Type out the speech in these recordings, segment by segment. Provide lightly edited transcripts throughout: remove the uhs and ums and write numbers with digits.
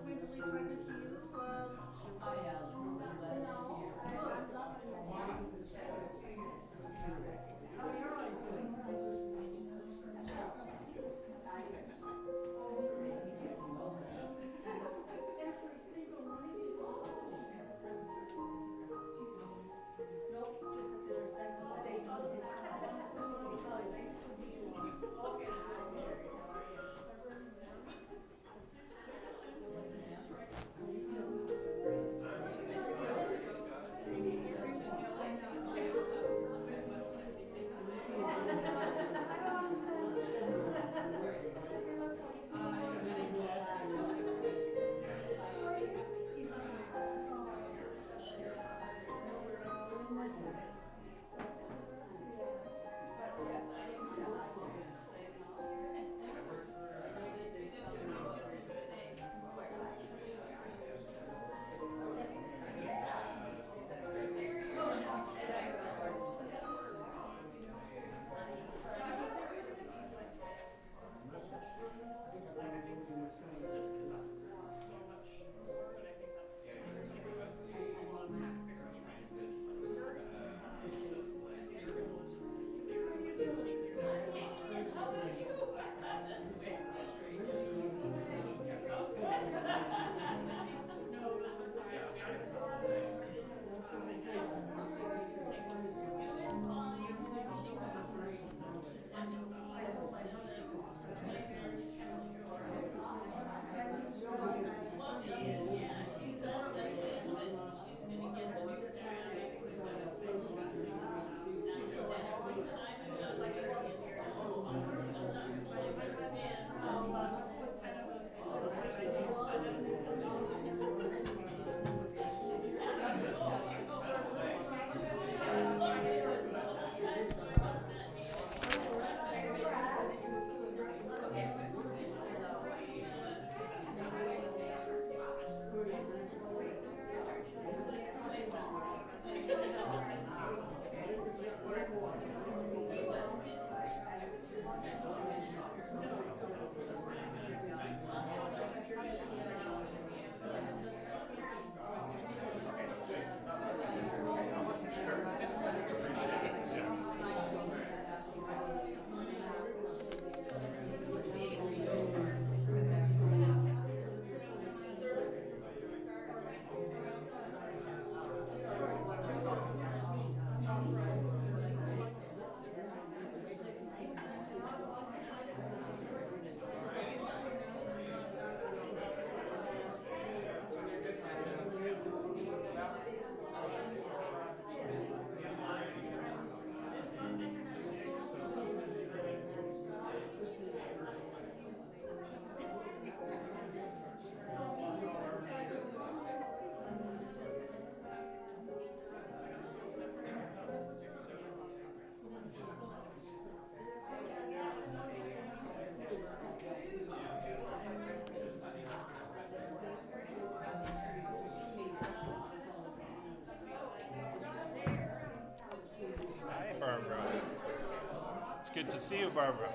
mentally trying to heal. Hi, Alex. I'm glad you're here. How are your eyes doing? Every single one of you. Nope, just that they're staying on this side. Hi, Barbara. It's good to see you, Barbara.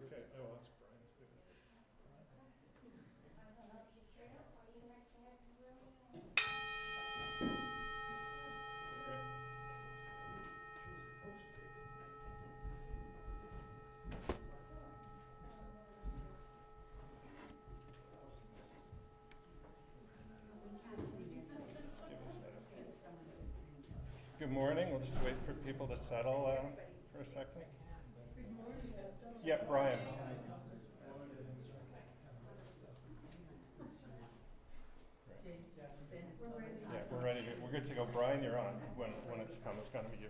Okay. Oh, that's Brian's good. Good morning. We'll just wait for people to settle for a second. Yeah, Brian. Yeah, we're ready. We're good to go. Brian, you're on. When it's come, it's going to be you.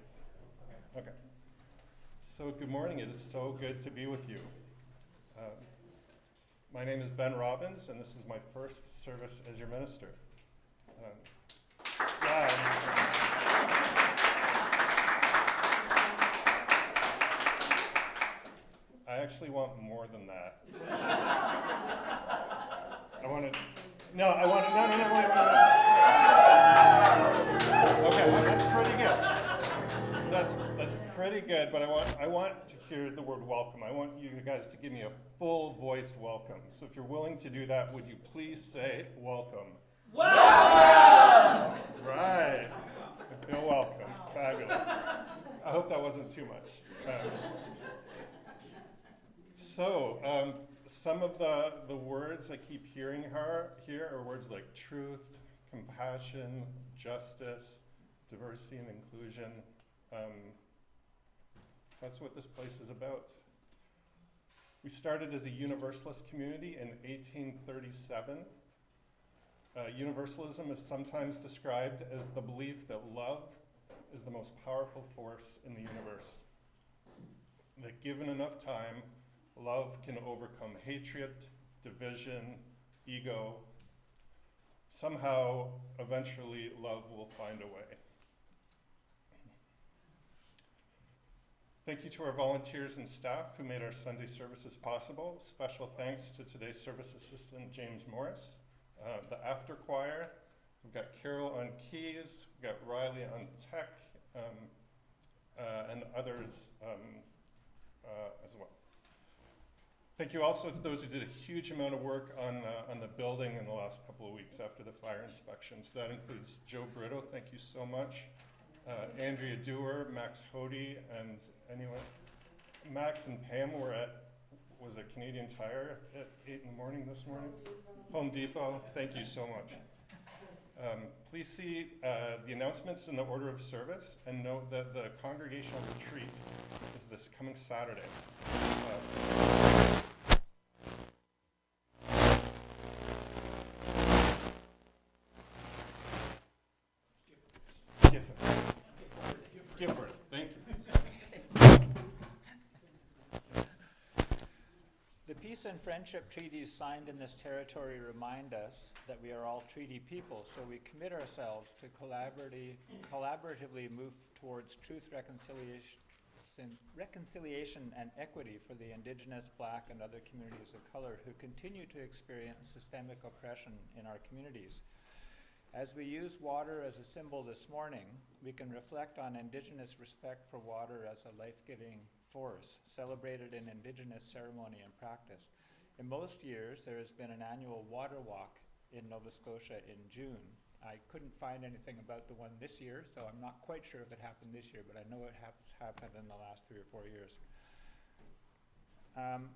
Okay. So good morning. It is so good to be with you. My name is Ben Robbins, and this is my first service as your minister. Yeah. want more than that. I want to, no, I want to, no, wait. Okay, well, that's pretty good. That's pretty good, but I want to hear the word welcome. I want you guys to give me a full voiced welcome. So if you're willing to do that, would you please say welcome? Welcome! Right. I feel welcome. Fabulous. I hope that wasn't too much. Some of the words I keep hearing here are words like truth, compassion, justice, diversity and inclusion. That's what this place is about. We started as a Universalist community in 1837. Universalism is sometimes described as the belief that love is the most powerful force in the universe. That given enough time, love can overcome hatred, division, ego. Somehow, eventually, love will find a way. Thank you to our volunteers and staff who made our Sunday services possible. Special thanks to today's service assistant, James Morris. The after choir, we've got Carol on keys, we've got Riley on tech, and others as well. Thank you also to those who did a huge amount of work on the building in the last couple of weeks after the fire inspections. That includes Joe Brito, thank you so much. Andrea Dewar, Max Hody, and anyone. Max and Pam were was it Canadian Tire at 8 in the morning this morning? Home Depot, thank you so much. Please see the announcements in the order of service, and note that the congregational retreat is this coming Saturday. Gifford, thank you. The peace and friendship treaties signed in this territory remind us that we are all treaty people, so we commit ourselves to collaboratively move towards truth, reconciliation and equity for the Indigenous, Black, and other communities of color who continue to experience systemic oppression in our communities. As we use water as a symbol this morning, we can reflect on Indigenous respect for water as a life-giving force, celebrated in Indigenous ceremony and practice. In most years, there has been an annual water walk in Nova Scotia in June. I couldn't find anything about the one this year, so I'm not quite sure if it happened this year, but I know it has happened in the last 3 or 4 years.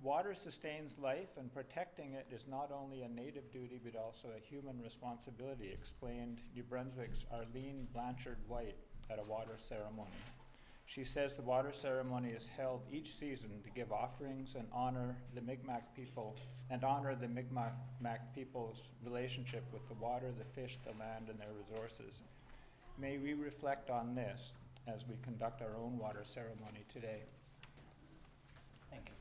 Water sustains life, and protecting it is not only a native duty but also a human responsibility, explained New Brunswick's Arlene Blanchard-White at a water ceremony. She says the water ceremony is held each season to give offerings and honor the Mi'kmaq people's relationship with the water, the fish, the land, and their resources. May we reflect on this as we conduct our own water ceremony today. Thank you.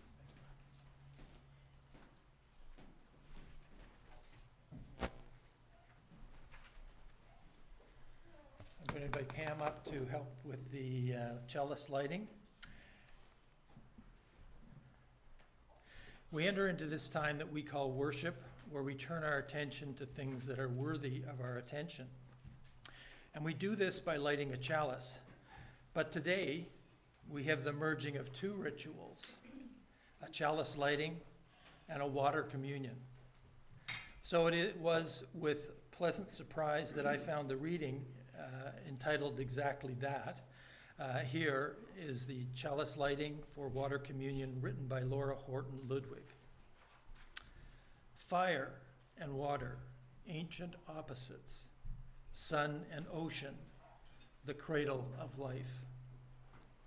I'm going to invite Pam up to help with the chalice lighting. We enter into this time that we call worship, where we turn our attention to things that are worthy of our attention. And we do this by lighting a chalice. But today, we have the merging of 2 rituals, a chalice lighting and a water communion. So it was with pleasant surprise that I found the reading entitled exactly that. Here is the chalice lighting for water communion written by Laura Horton Ludwig. Fire and water, ancient opposites. Sun and ocean, the cradle of life.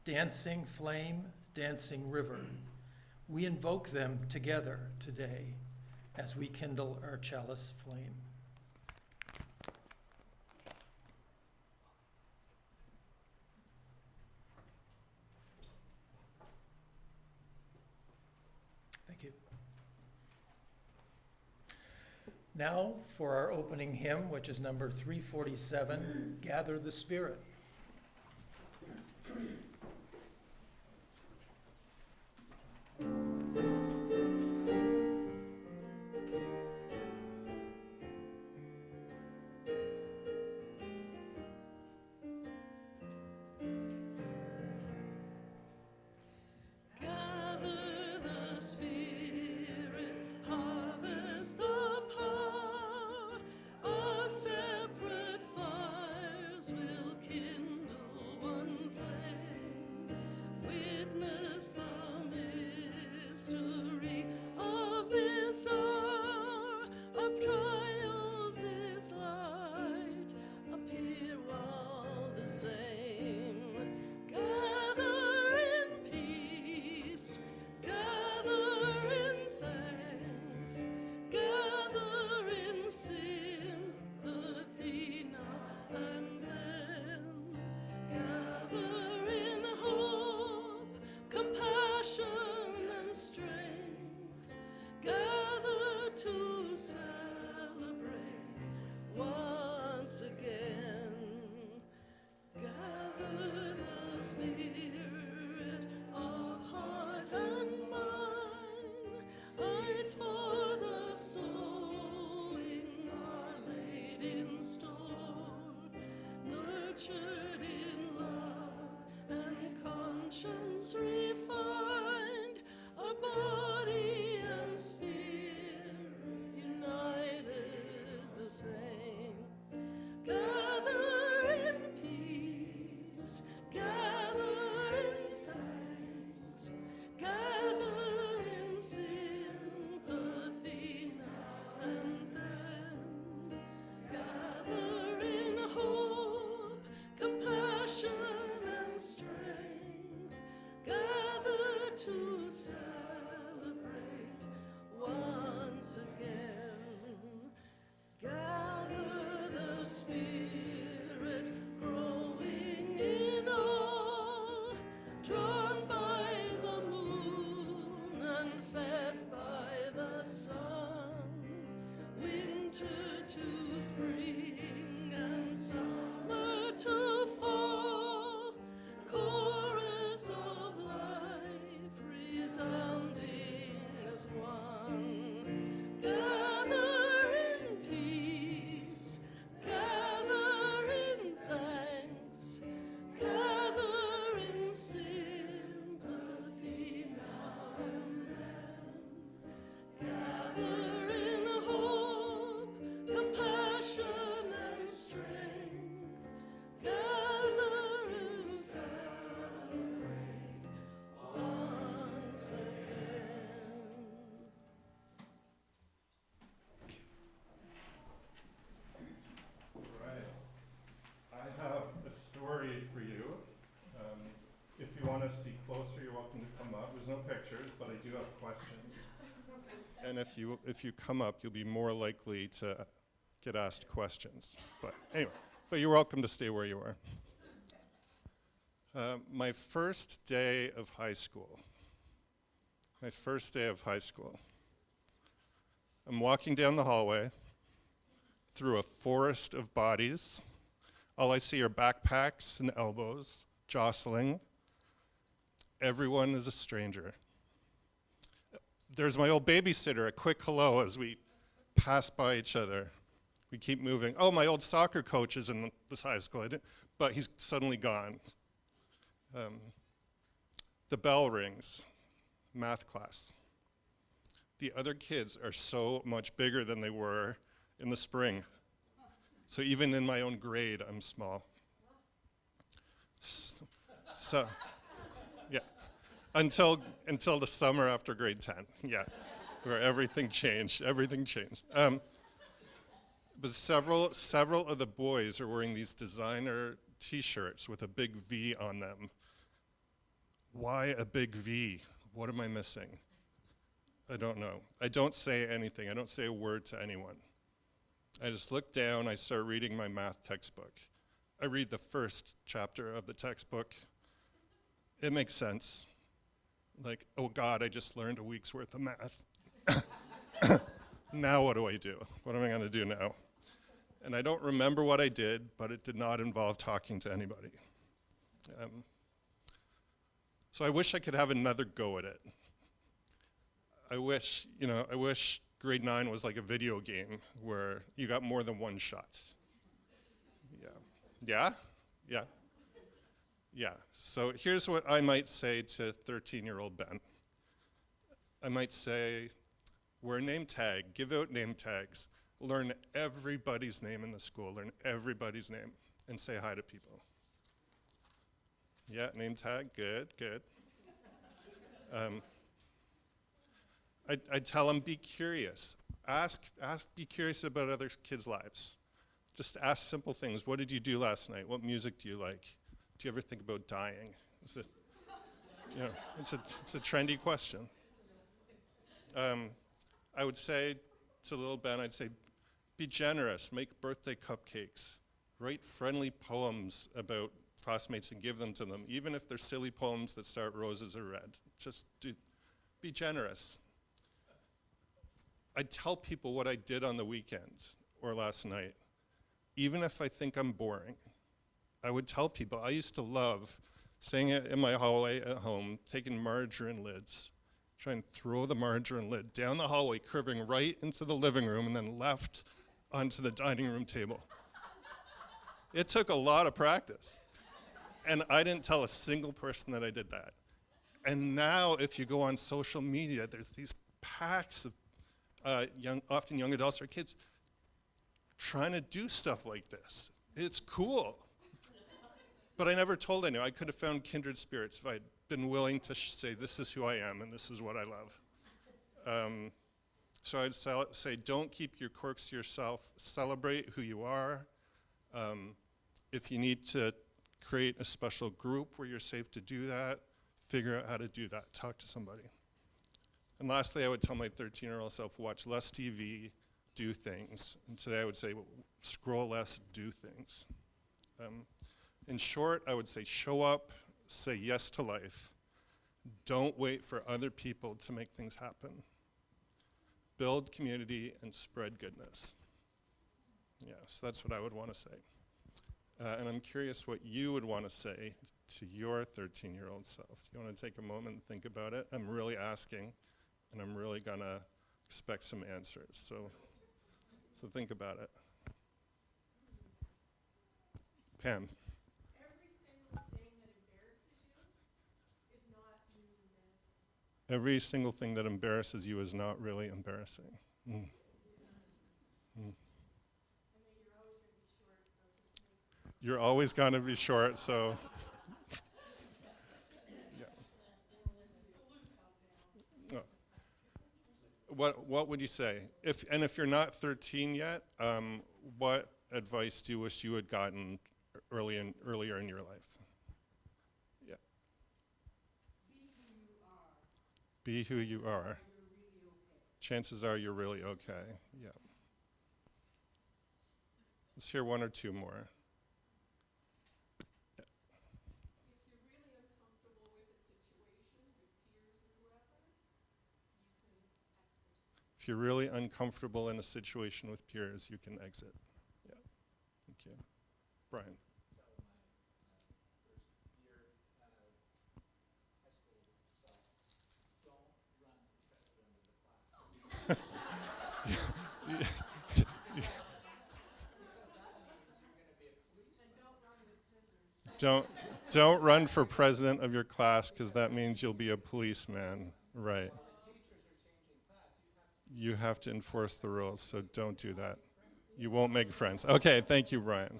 Dancing flame, dancing river. We invoke them together today as we kindle our chalice flame. Thank you. Now for our opening hymn, which is number 347, Gather the Spirit. for you. If you want to see closer, you're welcome to come up. There's no pictures, but I do have questions. And if you come up, you'll be more likely to get asked questions. But anyway, but you're welcome to stay where you are. My first day of high school. My first day of high school. I'm walking down the hallway through a forest of bodies. All I see are backpacks and elbows jostling. Everyone is a stranger. There's my old babysitter, a quick hello as we pass by each other. We keep moving. Oh, my old soccer coach is in this high school, but he's suddenly gone. The bell rings, math class. The other kids are so much bigger than they were in the spring. So even in my own grade, I'm small. So yeah, until the summer after grade 10, yeah, where everything changed, But several of the boys are wearing these designer t-shirts with a big V on them. Why a big V? What am I missing? I don't know. I don't say anything. I don't say a word to anyone. I just look down, I start reading my math textbook. I read the first chapter of the textbook. It makes sense. Like, oh God, I just learned a week's worth of math. Now what do I do? What am I gonna do now? And I don't remember what I did, but it did not involve talking to anybody. So I wish I could have another go at it. I wish grade 9 was like a video game where you got more than one shot. Yeah. So here's what I might say to 13-year-old Ben. I might say, wear a name tag, give out name tags, learn everybody's name in the school, learn everybody's name, and say hi to people. Yeah, name tag, good. I'd tell them, be curious. Be curious about other kids' lives. Just ask simple things. What did you do last night? What music do you like? Do you ever think about dying? It's a trendy question. I would say to little Ben, I'd say, be generous, make birthday cupcakes, write friendly poems about classmates and give them to them, even if they're silly poems that start roses are red. Just be generous. I tell people what I did on the weekend or last night, even if I think I'm boring. I would tell people, I used to love staying in my hallway at home, taking margarine lids, trying to throw the margarine lid down the hallway, curving right into the living room, and then left onto the dining room table. It took a lot of practice. And I didn't tell a single person that I did that. And now, if you go on social media, there's these packs of often young adults or kids trying to do stuff like this. It's cool. But I never told anyone. I could have found kindred spirits if I'd been willing to say, this is who I am and this is what I love. So I'd say, don't keep your quirks to yourself. Celebrate who you are. If you need to create a special group where you're safe to do that, figure out how to do that. Talk to somebody. And lastly, I would tell my 13-year-old self, watch less TV, do things. And today I would say, scroll less, do things. In short, I would say, show up, say yes to life. Don't wait for other people to make things happen. Build community and spread goodness. Yeah, so that's what I would want to say. And I'm curious what you would want to say to your 13-year-old self. Do you want to take a moment and think about it? I'm really asking, and I'm really going to expect some answers. So think about it. Pam. Every single thing that embarrasses you is not really embarrassing. Mm. Mm. You're always going to be short, so. Yeah. Oh. What would you say? If you're not 13 yet, what advice do you wish you had gotten earlier in your life. Yeah. Be who you are. Chances are you're really okay. Yeah. Let's hear one or two more. If you're really uncomfortable in a situation with peers, you can exit. Yeah. Thank you. Brian. Don't run for president of your class, because that means you'll be a policeman. Right. You have to enforce the rules, so don't do that. You won't make friends. Okay, thank you, Brian.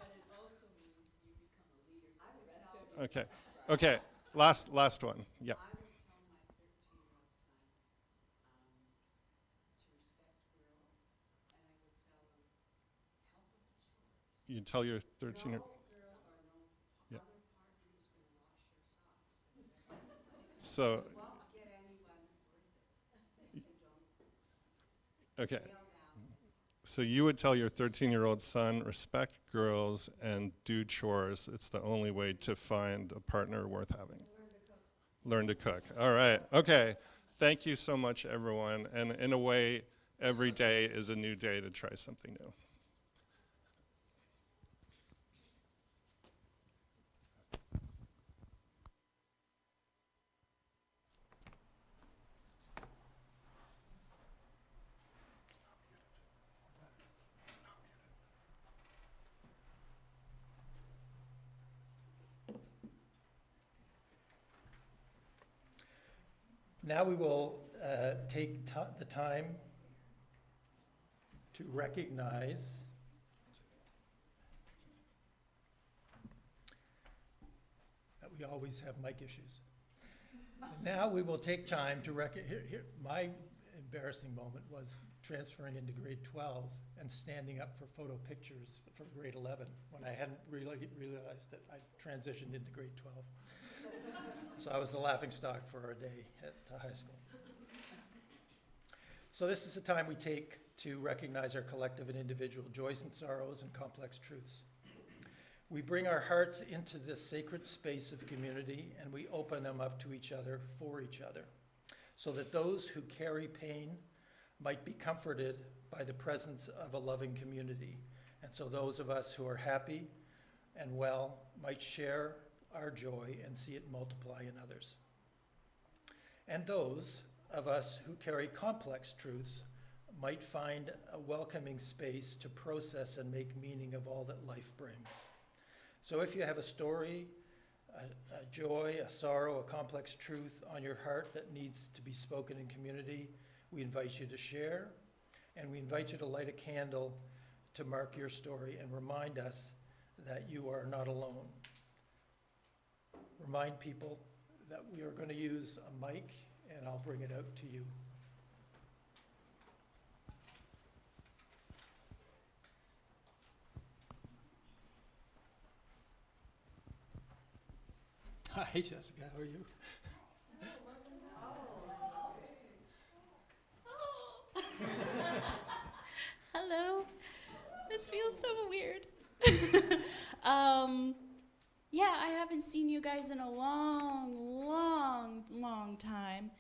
Okay, okay, last one, yeah. I would tell my 13-year-old son to respect girls, and I would tell him, help with the chores. You tell your 13 year No girl or no Yeah. other partner is going to wash your socks for the rest of your life. So, You won't get anyone worth it if you don't okay. nail down. So you would tell your 13-year-old son, respect girls and do chores. It's the only way to find a partner worth having. Learn to cook. All right. Okay. Thank you so much, everyone. And in a way, every day is a new day to try something new. Now we will take the time to recognize that we always have mic issues. Now we will take time to my embarrassing moment was transferring into grade 12 and standing up for photo pictures for grade 11 when I hadn't really realized that I transitioned into grade 12. So I was the laughingstock for a day at high school. So this is a time we take to recognize our collective and individual joys and sorrows and complex truths. We bring our hearts into this sacred space of community, and we open them up to each other for each other, so that those who carry pain might be comforted by the presence of a loving community, and so those of us who are happy and well might share our joy and see it multiply in others. And those of us who carry complex truths might find a welcoming space to process and make meaning of all that life brings. So if you have a story, a joy, a sorrow, a complex truth on your heart that needs to be spoken in community, we invite you to share, and we invite you to light a candle to mark your story and remind us that you are not alone. Remind people that we are going to use a mic, and I'll bring it out to you. Hi, Jessica. How are you? Hello. This feels so weird. Yeah, I haven't seen you guys in a long time.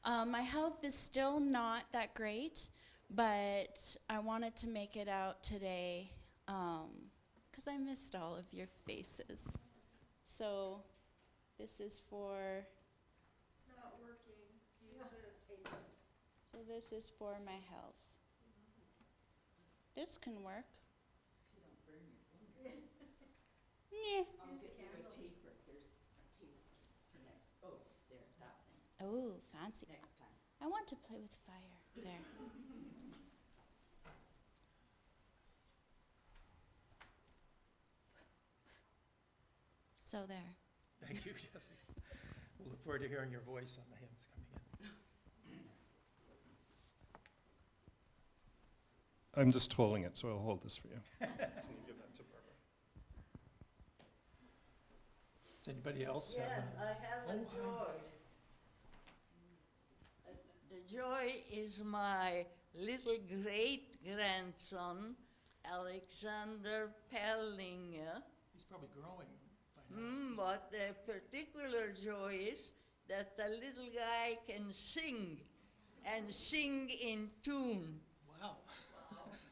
My health is still not that great, but I wanted to make it out today because I missed all of your faces. So this is for... It's not working. Use the tape. So this is for my health. This can work. If you don't burn your fingers. Yeah. I'll get you a taper. There's a tape for next. Oh, there, that thing. Oh, fancy. Next time. I want to play with fire. There. So there. Thank you, Jesse. We'll look forward to hearing your voice on the hymns coming in. I'm just holding it, so I'll hold this for you. Can you give that to Barbara? Does anybody else Yes, have I have a Oh, hi. joy. The joy is my little great-grandson, Alexander Pellinger. He's probably growing by now. But the particular joy is that the little guy can sing, and sing in tune. Wow.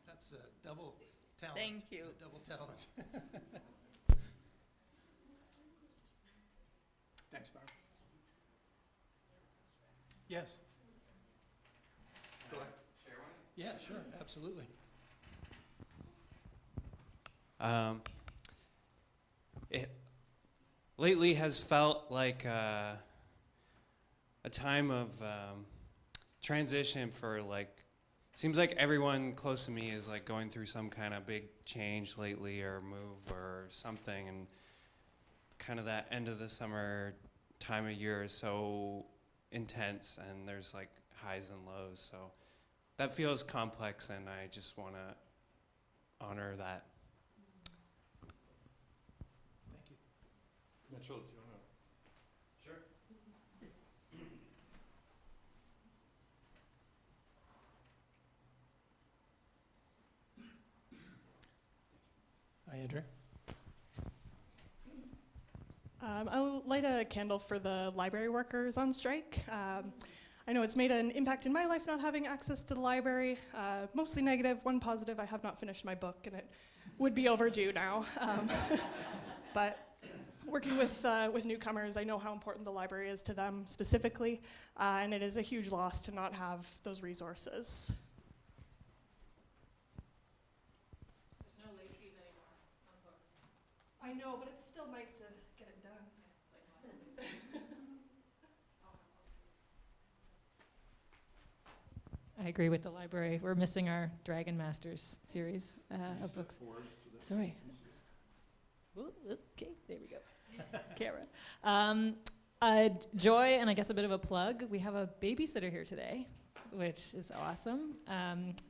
That's a double talent. Thank you. A double talent. Thanks, Barb. Yes. Go ahead. Share one? Yeah, sure, absolutely. It lately has felt like a time of transition for seems like everyone close to me is like going through some kind of big change lately or move or something, and kind of that end of the summer time of year is so intense, and there's like highs and lows, so that feels complex, and I just want to honor that. Thank you. Mitchell, do you want to? Sure. Hi, Andrea. I'll light a candle for the library workers on strike. I know it's made an impact in my life not having access to the library, mostly negative, one positive, I have not finished my book and it would be overdue now. But working with newcomers, I know how important the library is to them specifically, and it is a huge loss to not have those resources. There's no late fees anymore on books. I know, but it's still nice to get it done. I agree with the library. We're missing our Dragon Masters series of books. Sorry. Ooh, okay, there we go. Camera. Joy, and I guess a bit of a plug. We have a babysitter here today, which is awesome.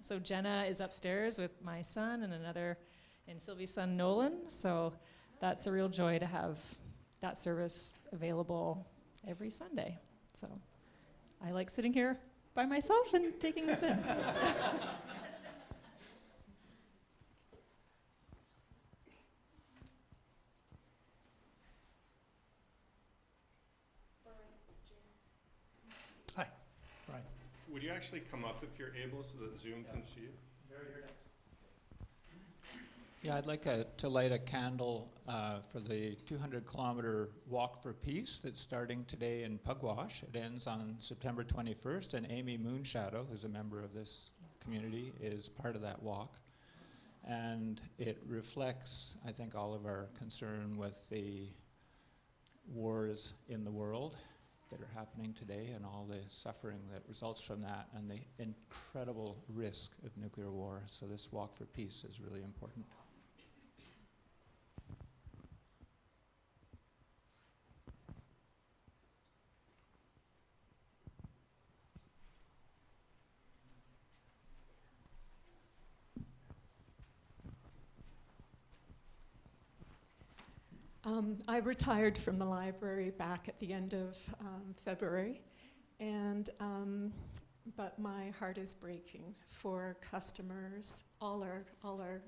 So Jenna is upstairs with my son and Sylvie's son Nolan. So that's a real joy to have that service available every Sunday. So I like sitting here by myself and taking this in. Hi, Brian. Would you actually come up if you're able so that Zoom can see you? Yeah, I'd like to light a candle for the 200-kilometer Walk for Peace that's starting today in Pugwash. It ends on September 21st, and Amy Moonshadow, who's a member of this community, is part of that walk. And it reflects, I think, all of our concern with the wars in the world that are happening today and all the suffering that results from that and the incredible risk of nuclear war. So this Walk for Peace is really important. I retired from the library back at the end of February, and but my heart is breaking for customers, all our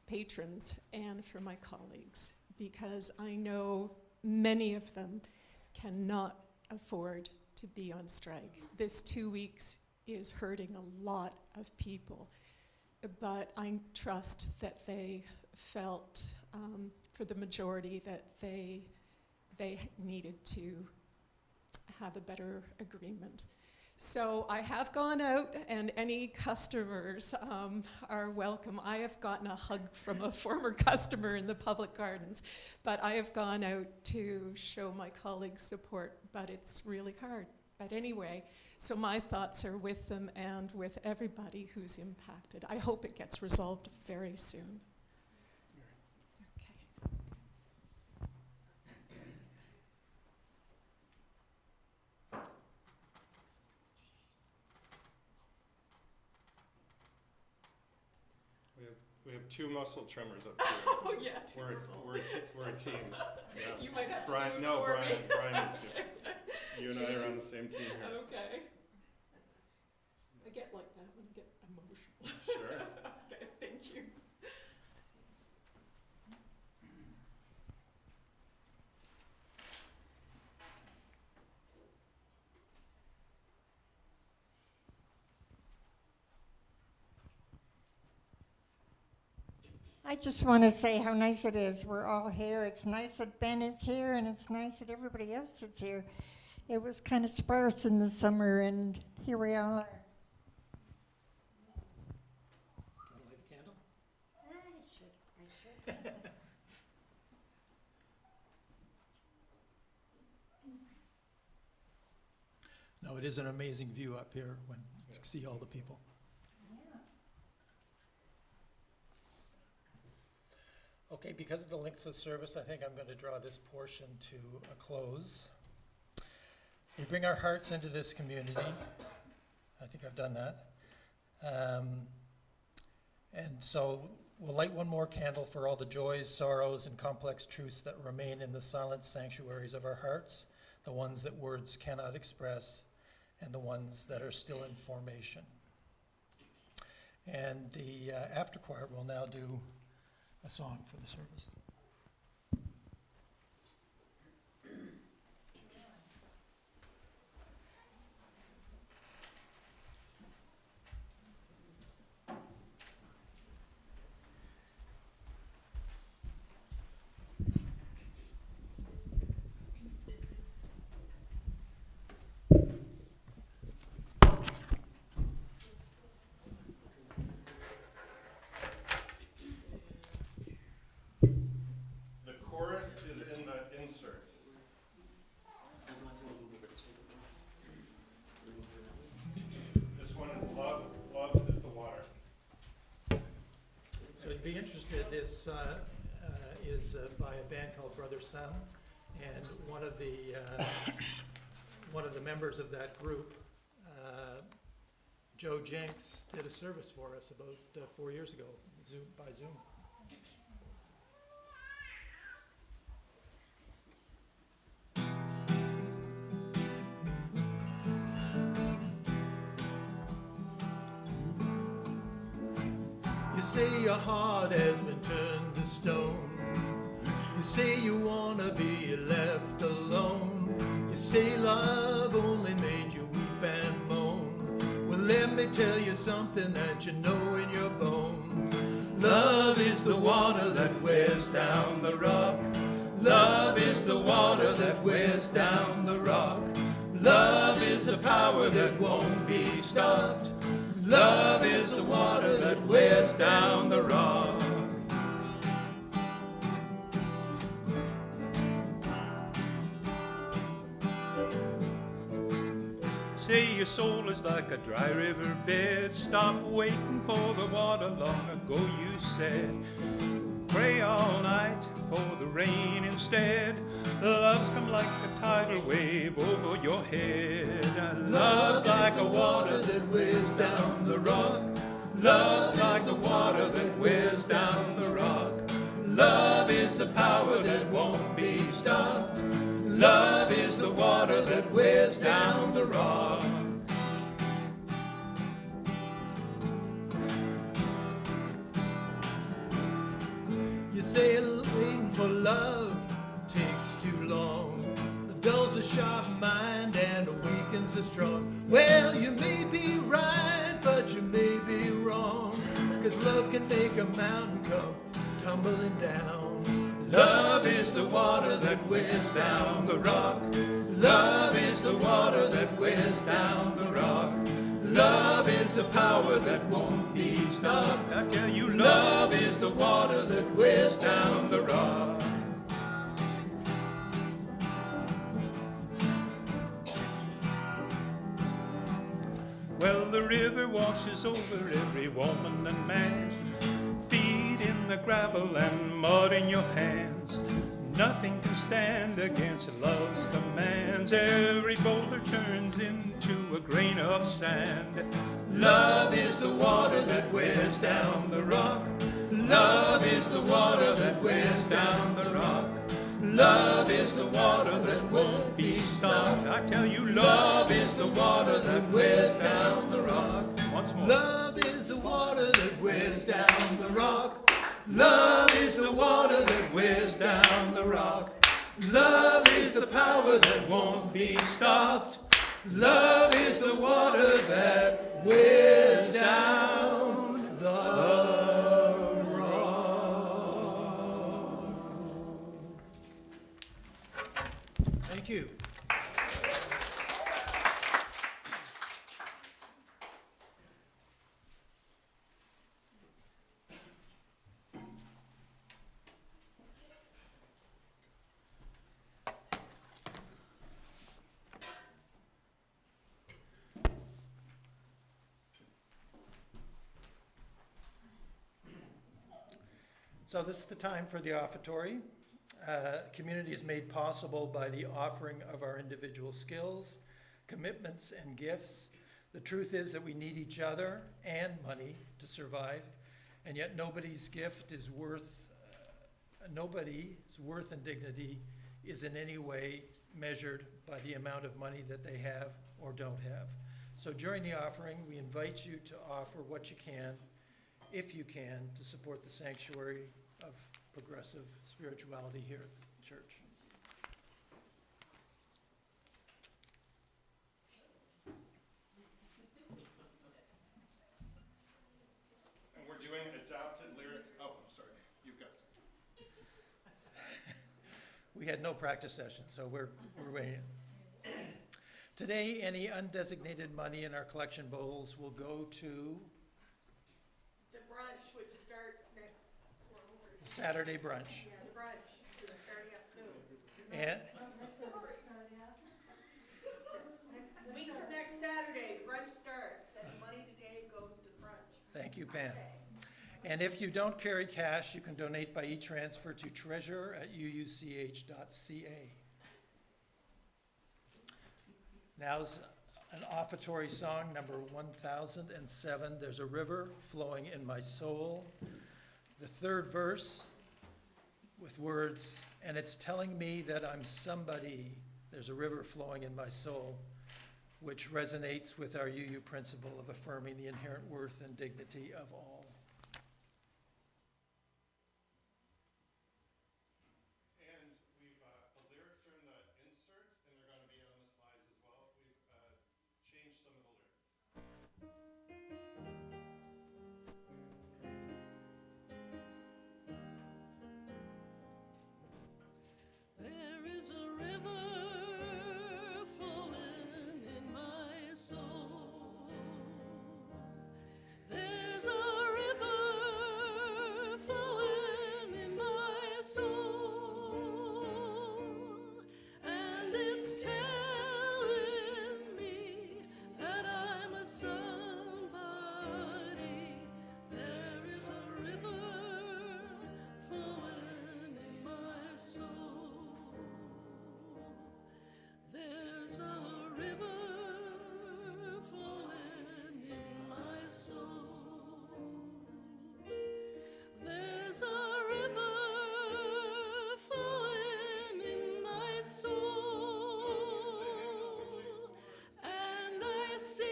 patrons, and for my colleagues, because I know many of them cannot afford to be on strike. This 2 weeks is hurting a lot of people, but I trust that they felt for the majority that they needed to have a better agreement. So I have gone out, and any customers are welcome. I have gotten a hug from a former customer in the public gardens, but I have gone out to show my colleagues support, but it's really hard. But anyway, so my thoughts are with them and with everybody who's impacted. I hope it gets resolved very soon. We We have 2 muscle tremors up here. Oh, yeah, We're a team. Yeah. You might have to Brian, do it no, for Brian, me. Brian needs to. You and I are on the same team here. Okay. I get like that when I get emotional. Sure. Okay, thank you. I just want to say how nice it is. We're all here. It's nice that Ben is here, and it's nice that everybody else is here. It was kind of sparse in the summer, and here we all are. Want to light a candle? I should. No, it is an amazing view up here when you see all the people. Okay, because of the length of service, I think I'm going to draw this portion to a close. We bring our hearts into this community. I think I've done that. And so we'll light one more candle for all the joys, sorrows, and complex truths that remain in the silent sanctuaries of our hearts, the ones that words cannot express, and the ones that are still in formation. And the after choir will now do a song for the service. Be interested, this is by a band called Brother Sun, and one of the members of that group, Joe Jenks, did a service for us about 4 years ago, by Zoom. You say your heart has been turned to stone. You say you wanna be left alone. You say love only made you weep and moan. Well, let me tell you something that you know in your bones. Love is the water that wears down the rock. Love is the water that wears down the rock. Love is the power that won't be stopped. Love is the water that wears down the rock. Say your soul is like a dry river bed. Stop waiting for the water long ago you said. Pray all night for the rain instead. Love's come like a tidal wave over your head. Love's like a water that wears down the rock. Love like the water that wears down the rock. Love is the power that won't be stopped. Love is the water that wears down the rock. You say waiting for love takes too long. It dulls a sharp mind and weakens the strong. Well, you may be right, but you may be wrong. 'Cause love can make a mountain come tumbling down. Love is the water that wears down the rock. Love is the water that wears down the rock. Love is the power that won't be stopped. I tell you, love is the water that wears down the rock. Well, the river washes over every woman and man. Feet in the gravel and mud in your hands. Nothing can stand against love's commands. Every boulder turns into a grain of sand. Love is the water that wears down the rock. Love is the water that wears down the rock. Love is the water that won't be stopped. I tell you, love is the water that wears down the rock. Once more. Love is the water that wears down the rock. Love is the water that wears down the rock. Love is the power that won't be stopped. Love is the water that wears down the rock. Thank you. So this is the time for the offertory. Community is made possible by the offering of our individual skills, commitments, and gifts. The truth is that we need each other and money to survive, and yet nobody's worth and dignity is in any way measured by the amount of money that they have or don't have. So during the offering, we invite you to offer what you can, if you can, to support the sanctuary of progressive spirituality here at the church. And we're doing adapted lyrics. Oh, I'm sorry. You've got it. We had no practice session, so we're waiting. Today, any undesignated money in our collection bowls will go to The brunch, which starts next, Saturday brunch. yeah, the brunch, it's starting up soon. And Week from next Saturday, the brunch starts, and the money today goes to the brunch. thank you, Pam. Okay. And if you don't carry cash, you can donate by e-transfer to treasurer@uuch.ca. Now's an offertory song, number 1007, There's a River Flowing in My Soul. The third verse with words, and it's telling me that I'm somebody, there's a river flowing in my soul, which resonates with our UU principle of affirming the inherent worth and dignity of all. And the lyrics are in the insert, and they're going to be on the slides as well. We've changed some of the lyrics. There is a river flowing in my soul. There's a river flowing in my soul, and it's telling me that I'm a somebody. There is a river flowing in my soul. There's a river flowing in my soul. There's a river flowing in my soul, and I see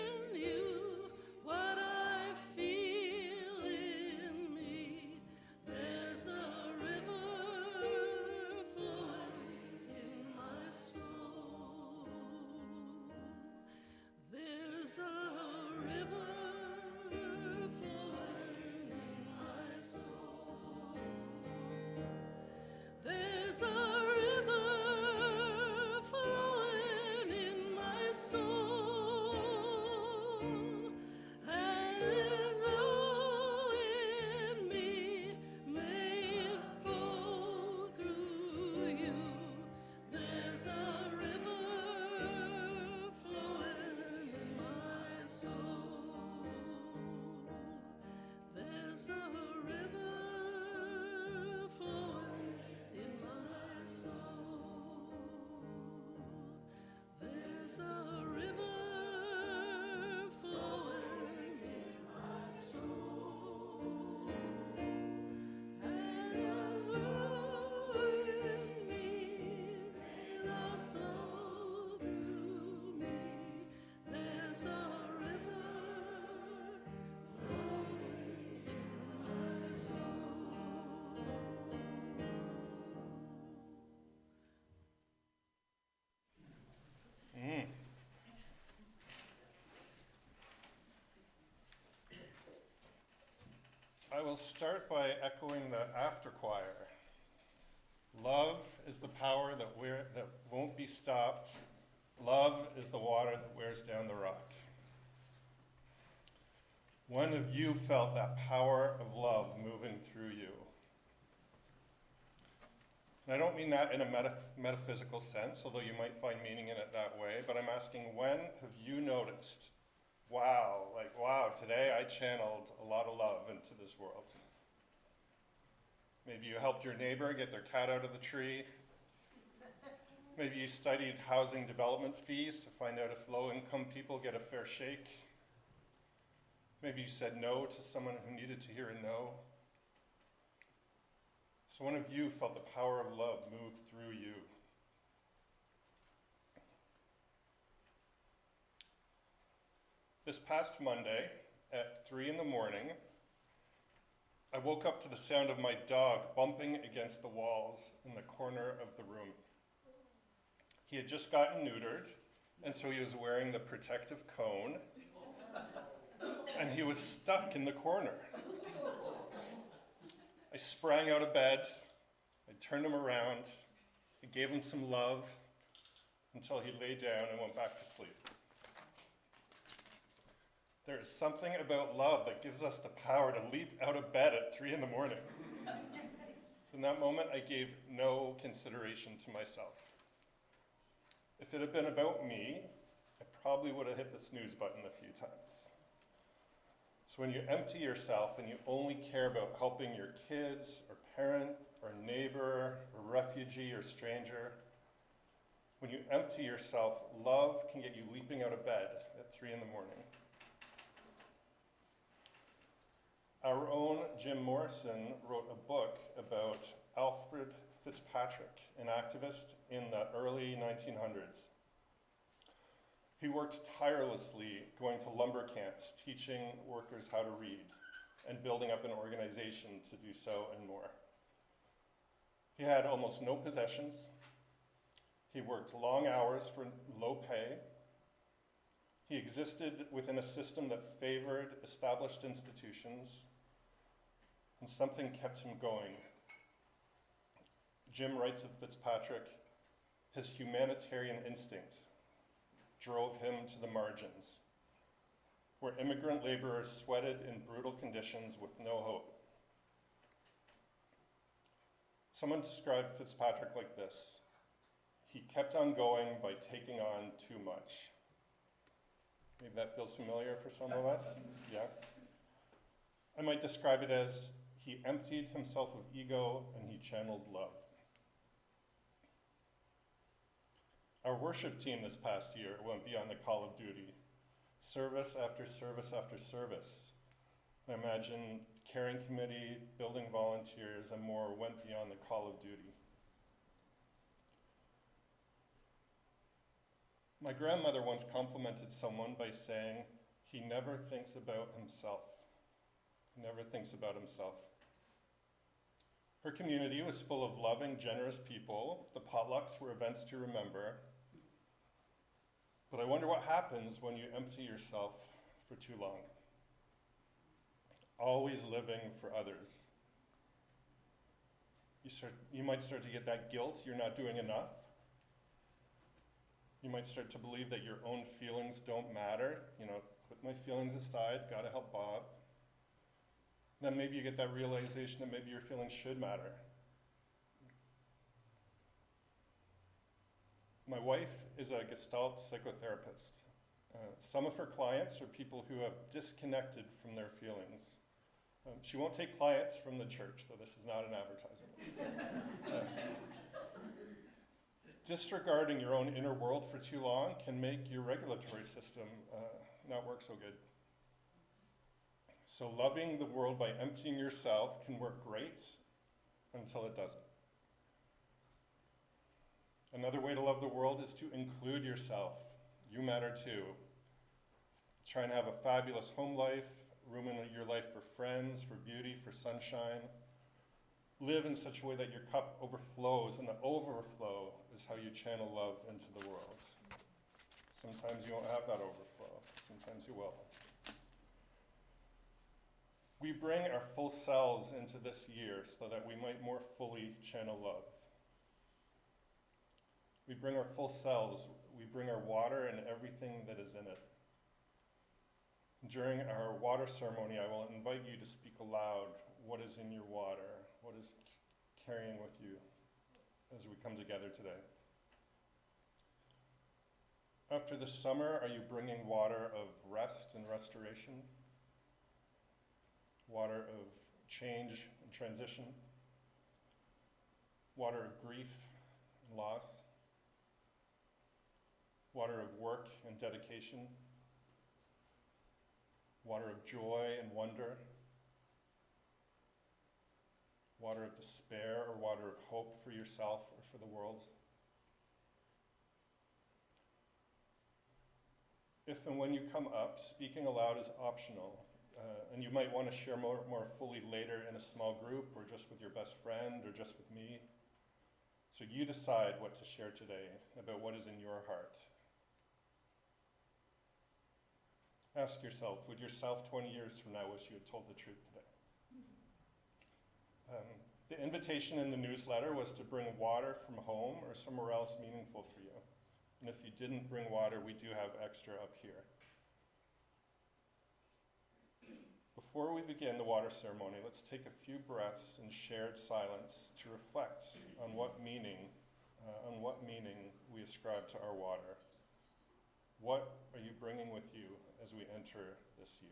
in you what I feel in me. There's a river flowing in my soul. There's a river flowing in my soul. There's a river flowing in my soul, and flow in me, may it flow through you. There's a river flowing in my soul. There's a river flowing in my soul. start by echoing the after choir. Love is the power that won't be stopped. Love is the water that wears down the rock. When have you felt that power of love moving through you? And I don't mean that in a metaphysical sense, although you might find meaning in it that way, but I'm asking, when have you noticed, wow, today I channeled a lot of love into this world? Maybe you helped your neighbor get their cat out of the tree. Maybe you studied housing development fees to find out if low-income people get a fair shake. Maybe you said no to someone who needed to hear a no. So when have you felt the power of love move through you? This past Monday at 3 in the morning, I woke up to the sound of my dog bumping against the walls in the corner of the room. He had just gotten neutered, and so he was wearing the protective cone, and he was stuck in the corner. I sprang out of bed, I turned him around, I gave him some love until he lay down and went back to sleep. There is something about love that gives us the power to leap out of bed at 3 in the morning. In that moment, I gave no consideration to myself. If it had been about me, I probably would have hit the snooze button a few times. So when you empty yourself and you only care about helping your kids or parent or neighbor or refugee or stranger, when you empty yourself, love can get you leaping out of bed at 3 in the morning. Our own Jim Morrison wrote a book about Alfred Fitzpatrick, an activist in the early 1900s. He worked tirelessly going to lumber camps, teaching workers how to read, and building up an organization to do so and more. He had almost no possessions. He worked long hours for low pay. He existed within a system that favored established institutions, and something kept him going. Jim writes of Fitzpatrick, his humanitarian instinct drove him to the margins, where immigrant laborers sweated in brutal conditions with no hope. Someone described Fitzpatrick like this: he kept on going by taking on too much. Maybe that feels familiar for some of us, yeah? I might describe it as he emptied himself of ego and he channeled love. Our worship team this past year went beyond the call of duty. Service after service after service. I imagine caring committee, building volunteers, and more went beyond the call of duty. My grandmother once complimented someone by saying, "He never thinks about himself." He never thinks about himself. Her community was full of loving, generous people. The potlucks were events to remember. But I wonder what happens when you empty yourself for too long. Always living for others. You might start to get that guilt you're not doing enough. You might start to believe that your own feelings don't matter. Put my feelings aside, gotta help Bob. Then maybe you get that realization that maybe your feelings should matter. My wife is a Gestalt psychotherapist. Some of her clients are people who have disconnected from their feelings. She won't take clients from the church, so this is not an advertisement. Disregarding your own inner world for too long can make your regulatory system not work so good. So loving the world by emptying yourself can work great until it doesn't. Another way to love the world is to include yourself. You matter too. Try and have a fabulous home life, room in your life for friends, for beauty, for sunshine. Live in such a way that your cup overflows, and the overflow is how you channel love into the world. Sometimes you won't have that overflow. Sometimes you will. We bring our full selves into this year so that we might more fully channel love. We bring our full selves, we bring our water and everything that is in it. During our water ceremony, I will invite you to speak aloud what is in your water, what is carrying with you as we come together today. After the summer, are you bringing water of rest and restoration? Water of change and transition? Water of grief and loss? Water of work and dedication? Water of joy and wonder? Water of despair or water of hope for yourself or for the world? If and when you come up, speaking aloud is optional, and you might want to share more fully later in a small group or just with your best friend or just with me. So you decide what to share today about what is in your heart. Ask yourself, would yourself 20 years from now wish you had told the truth today? The invitation in the newsletter was to bring water from home or somewhere else meaningful for you. And if you didn't bring water, we do have extra up here. Before we begin the water ceremony, let's take a few breaths in shared silence to reflect on what meaning we ascribe to our water. What are you bringing with you as we enter this year?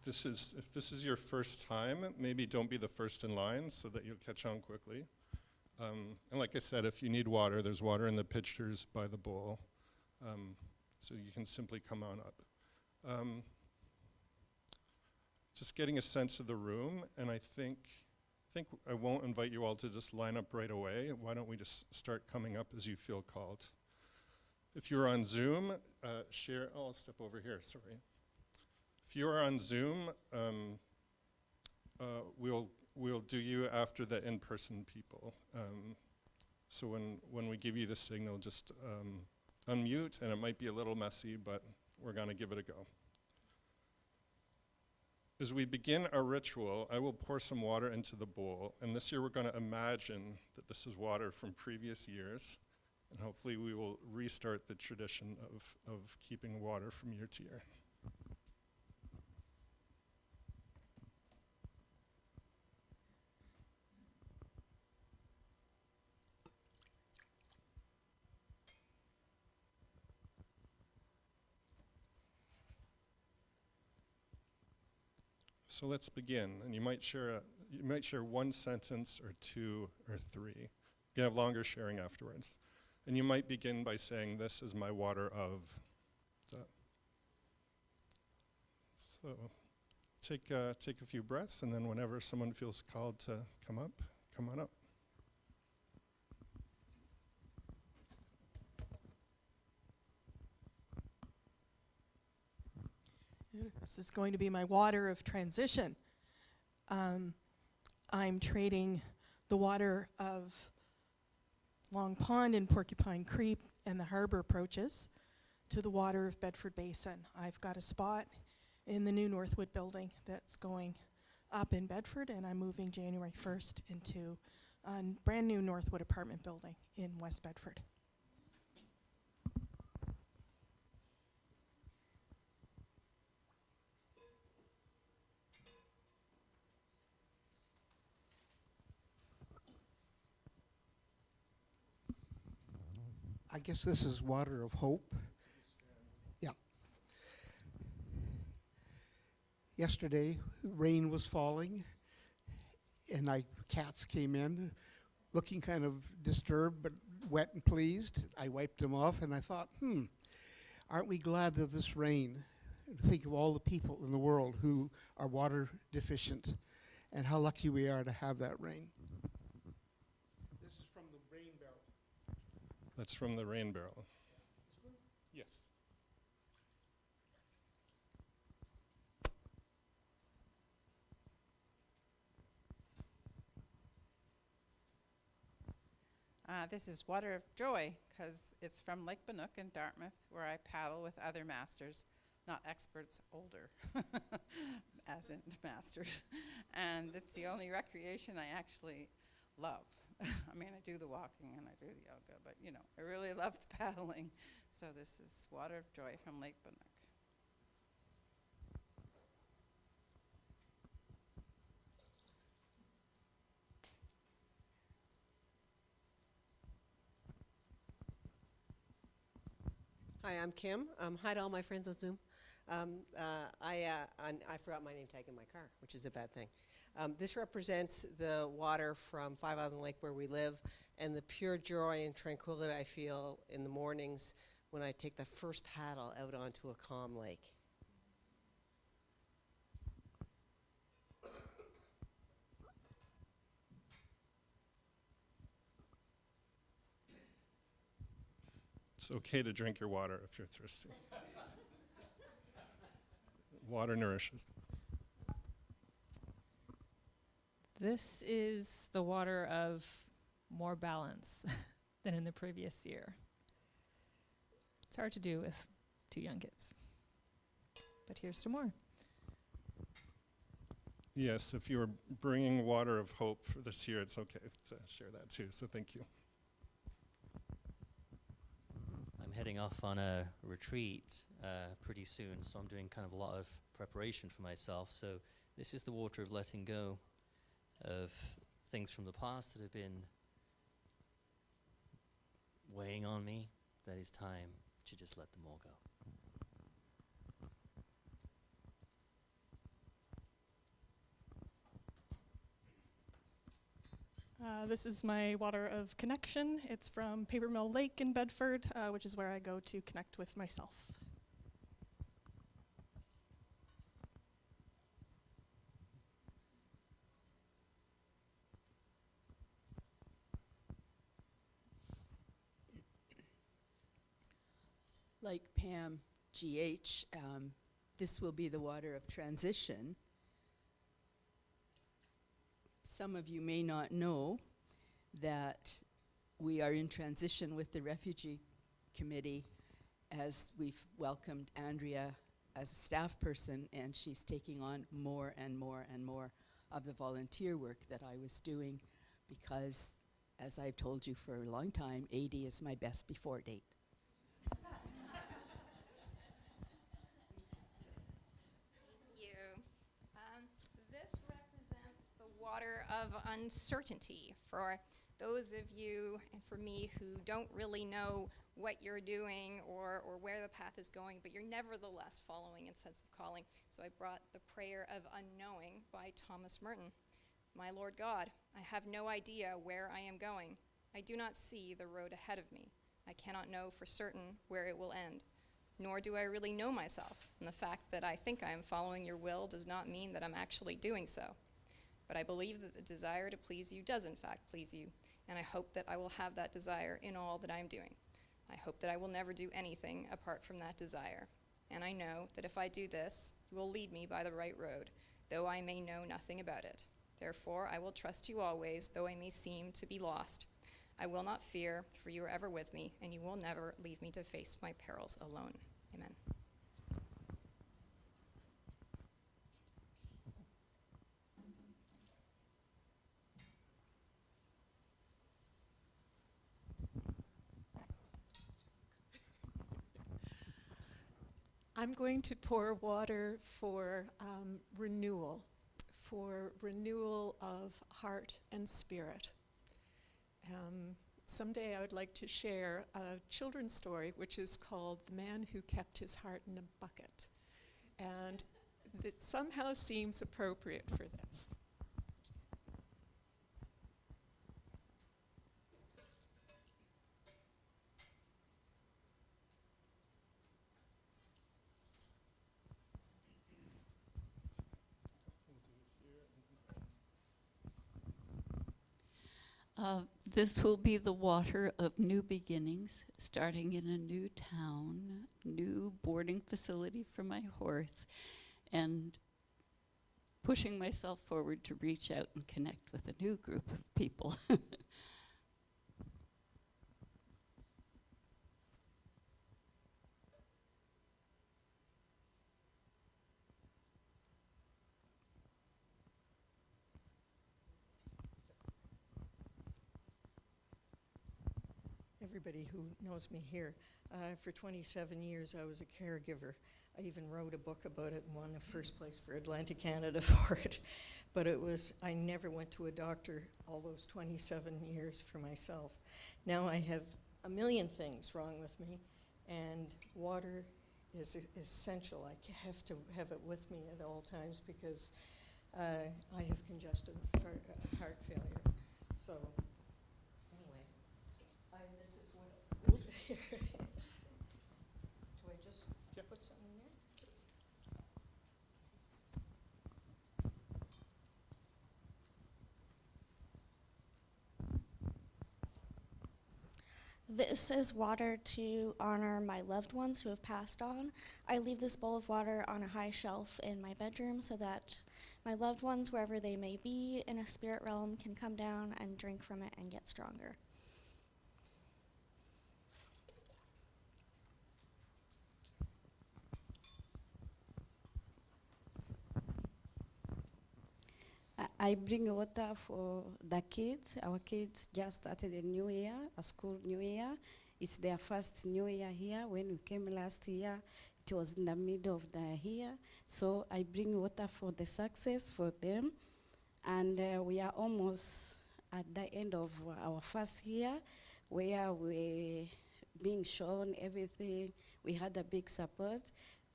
If this is your first time, maybe don't be the first in line so that you'll catch on quickly. And like I said, if you need water, there's water in the pitchers by the bowl. So you can simply come on up. Just getting a sense of the room, and I think I won't invite you all to just line up right away. Why don't we just start coming up as you feel called? If you're on Zoom, I'll step over here, sorry. If you are on Zoom, we'll do you after the in-person people. So when we give you the signal, just unmute, and it might be a little messy, but we're gonna give it a go. As we begin our ritual, I will pour some water into the bowl, and this year we're gonna imagine that this is water from previous years, and hopefully we will restart the tradition of keeping water from year to year. So let's begin, and you might share one sentence or two or three. You can have longer sharing afterwards. And you might begin by saying, "This is my water of." So take a few breaths, and then whenever someone feels called to come up, come on up. This is going to be my water of transition. I'm trading the water of Long Pond and Porcupine Creek and the harbor approaches to the water of Bedford Basin. I've got a spot in the new Northwood building that's going up in Bedford, and I'm moving January 1st into a brand new Northwood apartment building in West Bedford. I guess this is water of hope. Yeah. Yesterday, rain was falling, and cats came in, looking kind of disturbed but wet and pleased. I wiped them off, and I thought, aren't we glad of this rain? Think of all the people in the world who are water deficient, and how lucky we are to have that rain. This is from the rain barrel. That's from the rain barrel. Yes. This is Water of Joy, because it's from Lake Bannock in Dartmouth, where I paddle with other masters, not experts, older, as in masters. And it's the only recreation I actually love. I mean, I do the walking and I do the yoga, but you know, I really loved paddling. So this is Water of Joy from Lake Bannock. Hi, I'm Kim. Hi to all my friends on Zoom. I forgot my name tag in my car, which is a bad thing. This represents the water from Five Island Lake where we live, and the pure joy and tranquility I feel in the mornings when I take the first paddle out onto a calm lake. It's okay to drink your water if you're thirsty. Water nourishes. This is the water of more balance than in the previous year. It's hard to do with 2 young kids. But here's to more. Yes, if you were bringing water of hope for this year, it's okay to share that too, so thank you. I'm heading off on a retreat pretty soon, so I'm doing kind of a lot of preparation for myself. So this is the water of letting go of things from the past that have been weighing on me. That is time to just let them all go. This is my water of connection. It's from Paper Mill Lake in Bedford, which is where I go to connect with myself. Like Pam, GH, this will be the water of transition. Some of you may not know that we are in transition with the Refugee Committee as we've welcomed Andrea as a staff person, and she's taking on more and more and more of the volunteer work that I was doing because, as I've told you for a long time, 80 is my best before date. This represents the water of uncertainty for those of you and for me who don't really know what you're doing or where the path is going, but you're nevertheless following a sense of calling. So I brought the prayer of unknowing by Thomas Merton. My Lord God, I have no idea where I am going. I do not see the road ahead of me. I cannot know for certain where it will end. Nor do I really know myself, and the fact that I think I am following your will does not mean that I'm actually doing so. But I believe that the desire to please you does in fact please you, and I hope that I will have that desire in all that I am doing. I hope that I will never do anything apart from that desire, and I know that if I do this, you will lead me by the right road, though I may know nothing about it. Therefore, I will trust you always, though I may seem to be lost. I will not fear, for you are ever with me, and you will never leave me to face my perils alone. Amen. I'm going to pour water for renewal of heart and spirit. Someday I would like to share a children's story which is called The Man Who Kept His Heart in a Bucket. And it somehow seems appropriate for this. This will be the water of new beginnings, starting in a new town, new boarding facility for my horse, and pushing myself forward to reach out and connect with a new group of people. Everybody who knows me here, for 27 years I was a caregiver. I even wrote a book about it and won the first place for Atlantic Canada for it. But I never went to a doctor all those 27 years for myself. Now I have a million things wrong with me, and water is essential. I have to have it with me at all times because I have congestive heart failure. So anyway, this is what, do I just put something in there? This is water to honor my loved ones who have passed on. I leave this bowl of water on a high shelf in my bedroom so that my loved ones, wherever they may be in a spirit realm, can come down and drink from it and get stronger. I bring water for the kids. Our kids just started a new year, a school new year. It's their first new year here. When we came last year, it was in the middle of the year. So I bring water for the success for them. And we are almost at the end of our first year, where we're being shown everything. We had a big support.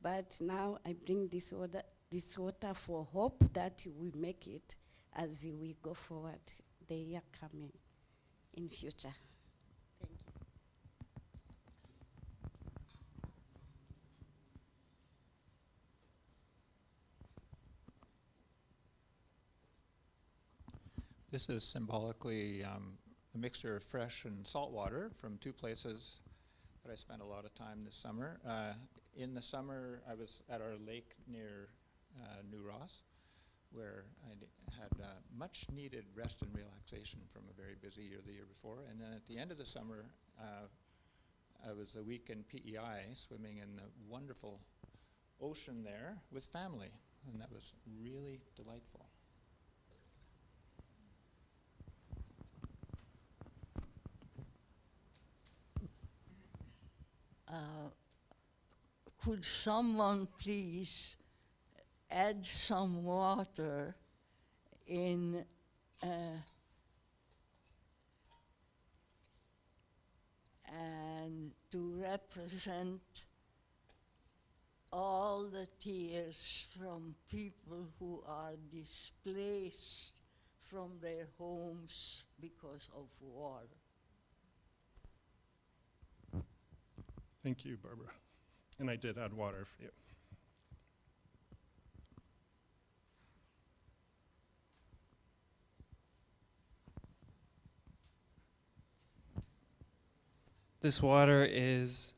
But now I bring this water for hope that we make it as we go forward the year coming in future. Thank you. This is symbolically a mixture of fresh and salt water from two places that I spent a lot of time this summer. In the summer, I was at our lake near New Ross, where I had much needed rest and relaxation from a very busy year the year before. And then at the end of the summer, I was a week in PEI swimming in the wonderful ocean there with family, and that was really delightful. Could someone please add some water in and to represent all the tears from people who are displaced from their homes because of war. Thank you, Barbara. And I did add water for you. This water is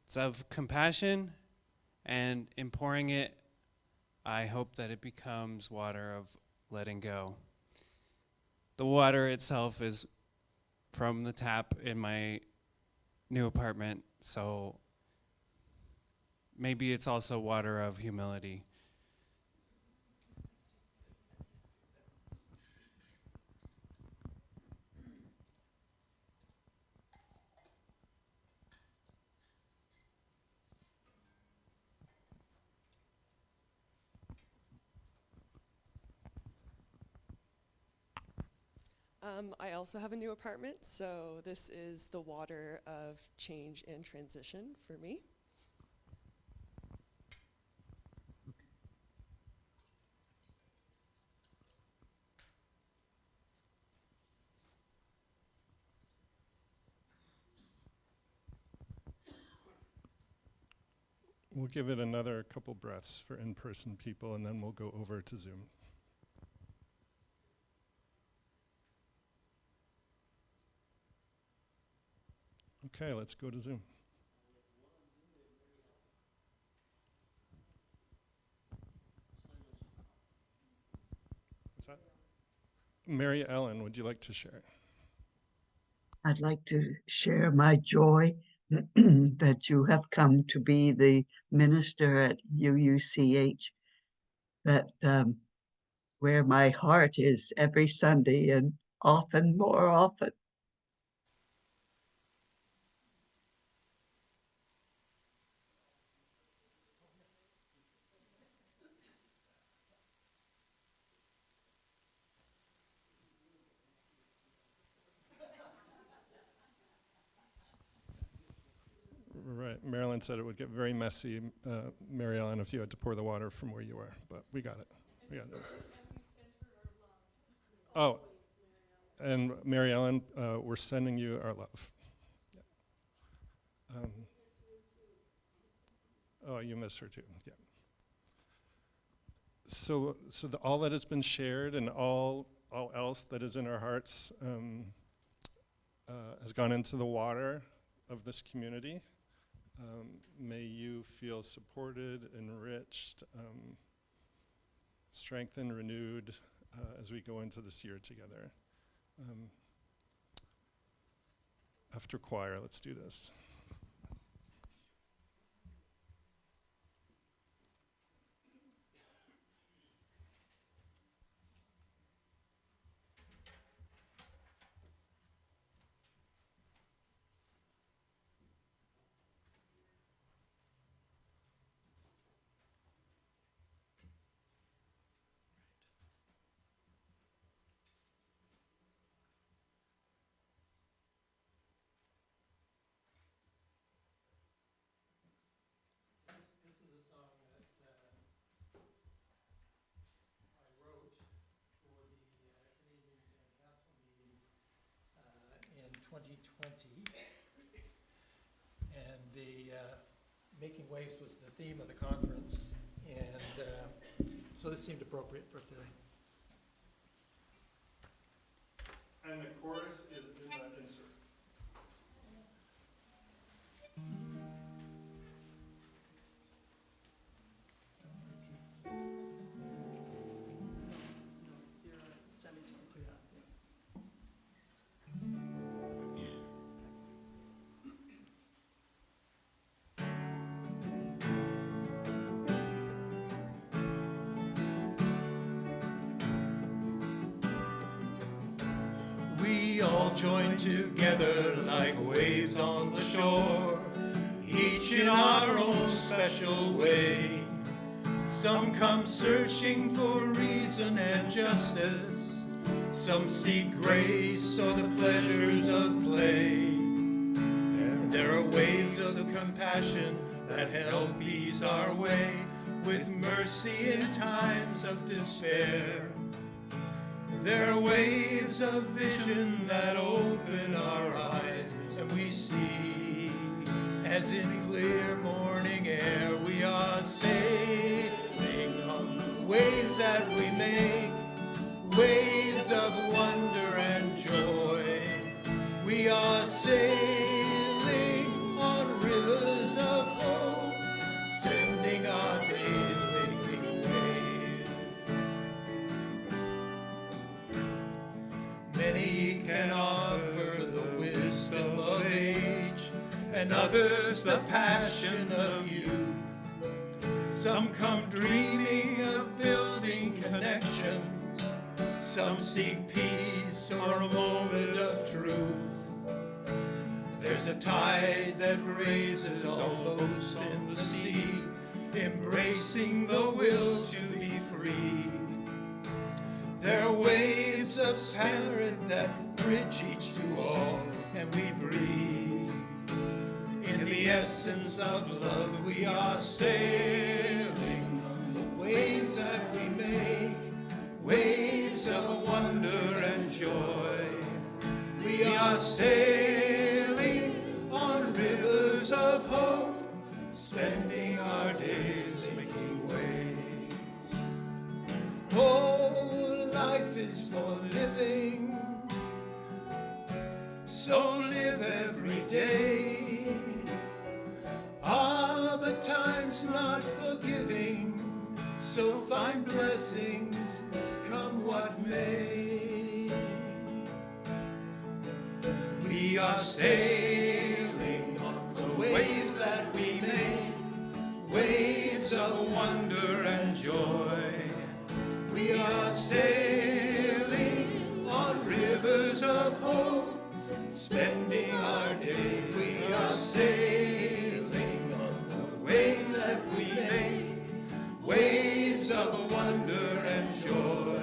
it's of compassion, and in pouring it, I hope that it becomes water of letting go. The water itself is from the tap in my new apartment, so maybe it's also water of humility. I also have a new apartment, so this is the water of change and transition for me. We'll give it another couple breaths for in-person people, and then we'll go over to Zoom. Okay, let's go to Zoom. What's that? Mary Ellen, would you like to share? I'd like to share my joy that you have come to be the minister at UUCH, that where my heart is every Sunday and often, more often. Right, Marilyn said it would get very messy, Mary Ellen, if you had to pour the water from where you were, but we got it. We got it. Oh, and Mary Ellen, we're sending you our love. Yeah. Oh, you miss her too, yeah. So all that has been shared and all else that is in our hearts has gone into the water of this community. May you feel supported, enriched, strengthened, renewed as we go into this year together. After choir, let's do this. This is a song that I wrote for the Canadian Youth and Council meeting in 2020. And the Making Waves was the theme of the conference. And so this seemed appropriate for today. And the chorus is in that insert. We all join together like waves on the shore, each in our own special way. Some come searching for reason and justice, some seek grace or the pleasures of play. And there are waves of compassion that help ease our way, with mercy in times of despair. There are waves of vision that open our eyes, and we see, as in clear morning air, we are sailing on the waves that we make, waves of wonder and joy. We are sailing on rivers of hope, sending our days making waves. Many can offer the wisdom of age, and others the passion of youth. Some come dreaming of building connections, some seek peace or a moment of truth. There's a tide that raises all boats in the sea, embracing the will to be free. There are waves of spirit that bridge each to all, and we breathe. In the essence of love, we are sailing on the waves that we make, waves of wonder and joy. We are sailing on rivers of hope, spending our days making waves. Oh, life is for living, so live every day. Ah, but time's not forgiving, so find blessings, come what may. We are sailing on the waves that we make, waves of wonder and joy. We are sailing on rivers of hope, spending our days. We are sailing on the waves that we make, waves of wonder and joy.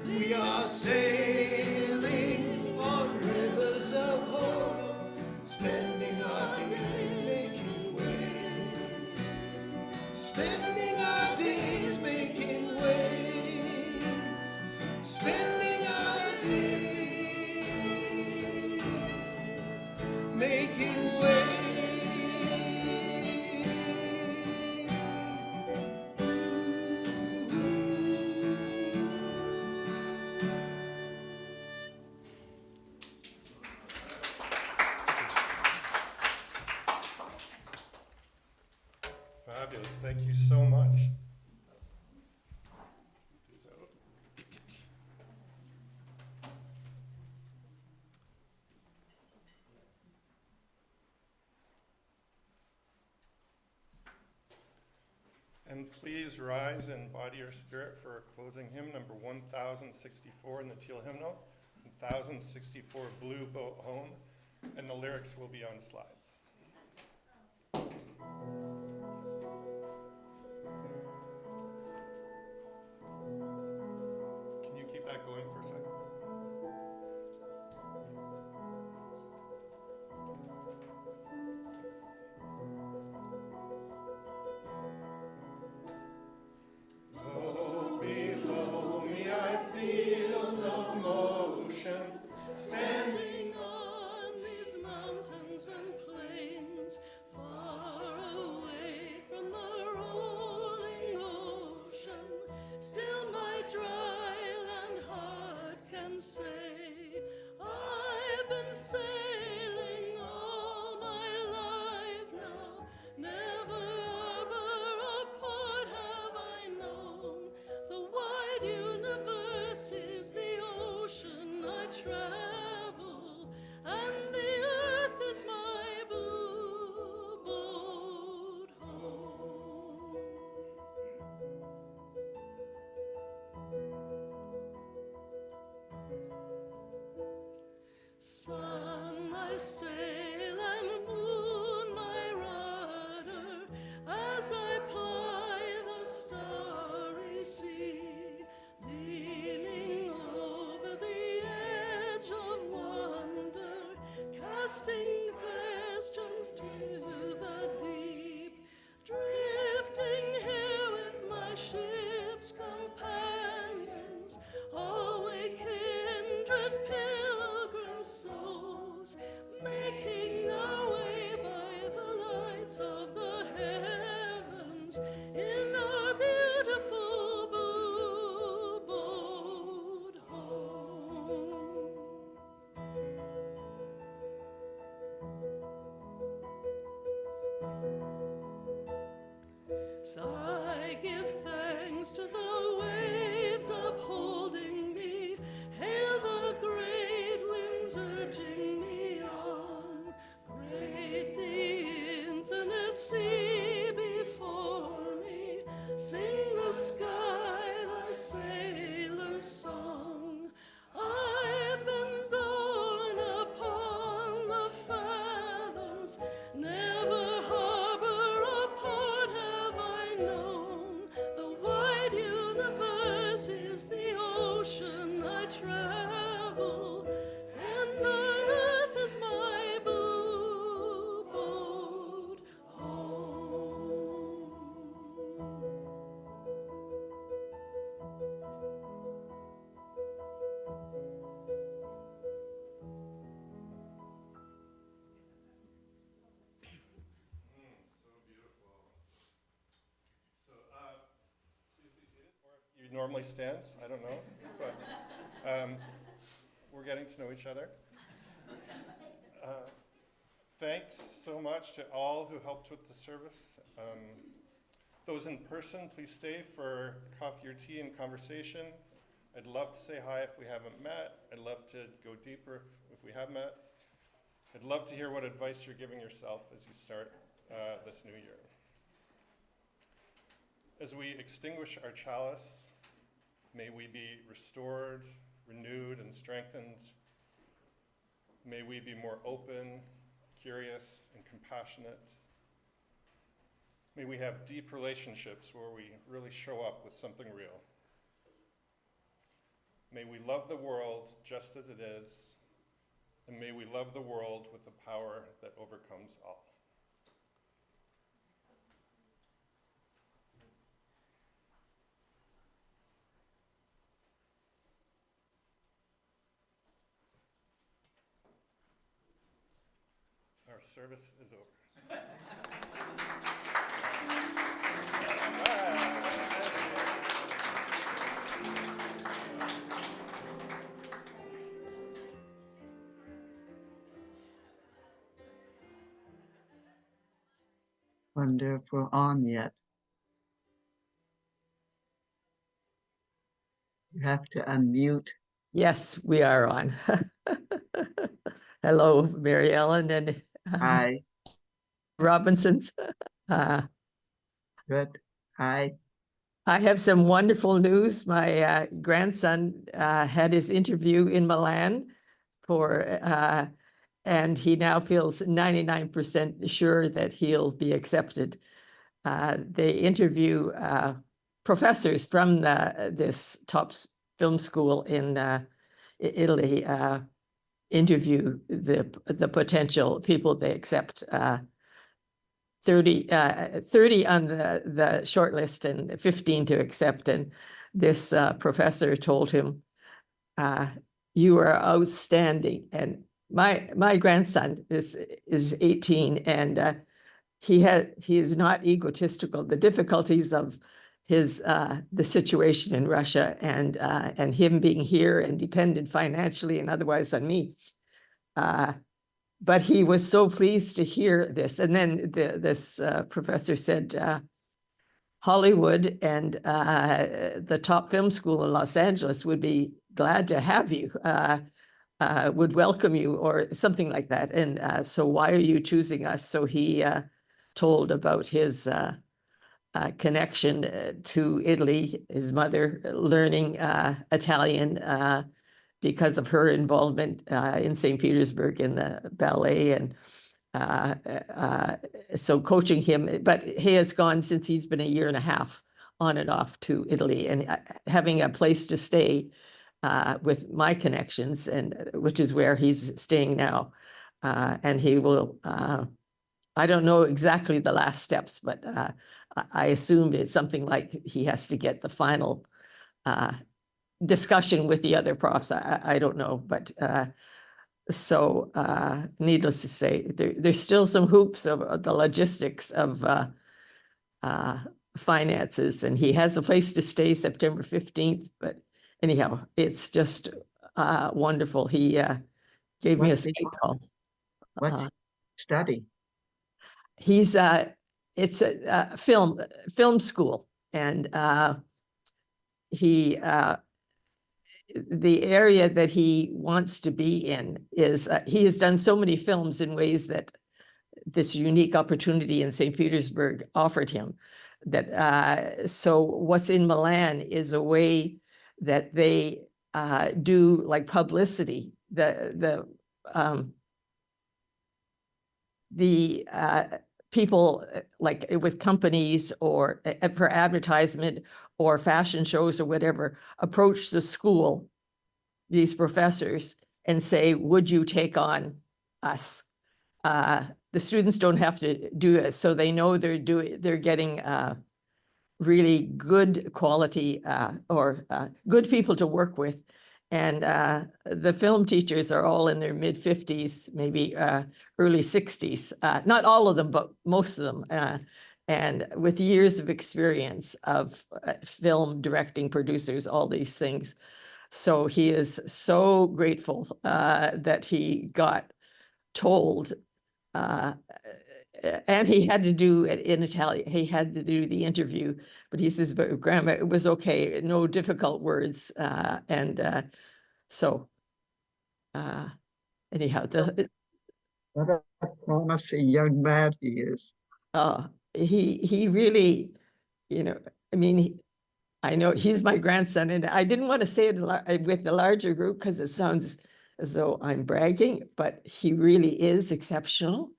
We are sailing on rivers of hope, spending our days making waves, spending our days making waves, spending our days making waves. Fabulous, thank you so much. And please rise in body or spirit for our closing hymn, number 1064 in the teal hymnal, 1064 Blue Boat Home, and the lyrics will be on slides. Can you keep that going for a second? Below me I feel no motion, Standing on these mountains and plains, far away from the rolling ocean, still my dry land heart can say, I've been sailing all my life now, never harbor or port have I known. The wide universe is the ocean I travel, and the earth is my blue boat home. Sun, my sail, and moon, my rudder, as I ply the starry sea, leaning over the edge of wonder, casting questions to the deep, drifting here with my ship's companions, always kindred pilgrim souls, making our way by the lights of the heavens in our beautiful blue boat home. So I give thanks to the waves upholding me, hail the great winds urging me on, great the infinite sea before me, sing the sky the sailor's song. I've been born upon the fathoms, never harbor or port have I known. The wide universe is the ocean I travel, and the earth is my blue boat home. So beautiful. So, please be seated, or if you normally stand, I don't know, but we're getting to know each other. Thanks so much to all who helped with the service. Those in person, please stay for coffee or tea and conversation. I'd love to say hi if we haven't met. I'd love to go deeper if we have met. I'd love to hear what advice you're giving yourself as you start this new year. As we extinguish our chalice, may we be restored, renewed, and strengthened. May we be more open, curious, and compassionate. May we have deep relationships where we really show up with something real. May we love the world just as it is, and may we love the world with the power that overcomes all. Our service is over. Wonder if we're on yet. You have to unmute. Yes, we are on. Hello, Mary Ellen and Hi. Robinsons. Good. Hi. I have some wonderful news. My grandson had his interview in Milan and he now feels 99% sure that he'll be accepted. They interview professors from this top film school in Italy, interview the potential people they accept. 30 on the short list and 15 to accept. And this professor told him, you are outstanding. And my grandson is 18 and he is not egotistical. The difficulties of the situation in Russia and him being here and dependent financially and otherwise on me. But he was so pleased to hear this. And then this professor said, Hollywood and the top film school in Los Angeles would be glad to have you, would welcome you or something like that. And so why are you choosing us? So he told about his connection to Italy, his mother learning Italian because of her involvement in St. Petersburg in the ballet, and so coaching him. But he has gone since he's been a year and a half on and off to Italy, and having a place to stay with my connections, and which is where he's staying now. And he will, I don't know exactly the last steps, but I assume it's something like he has to get the final discussion with the other profs. I don't know, but so needless to say, there's still some hoops of the logistics of finances, and he has a place to stay September 15th. But anyhow, it's just wonderful. He gave me a Skype call. What's study? He's it's a film school, and he the area that he wants to be in is he has done so many films in ways that this unique opportunity in St. Petersburg offered him, that so what's in Milan is a way that they do like publicity, the people like with companies or for advertisement or fashion shows or whatever, approach the school, these professors, and say, would you take on us? The students don't have to do it, so they know they're getting really good quality or good people to work with. And the film teachers are all in their mid-50s, maybe early 60s. Not all of them, but most of them. And with years of experience of film directing, producers, all these things. So he is so grateful that he got told, and he had to do it in Italian. He had to do the interview, but he says, "But Grandma, it was okay. No difficult words." So anyhow, What a promising young man he is. he really, you know, I mean, I know he's my grandson, and I didn't want to say it with the larger group because it sounds as though I'm bragging, but he really is exceptional.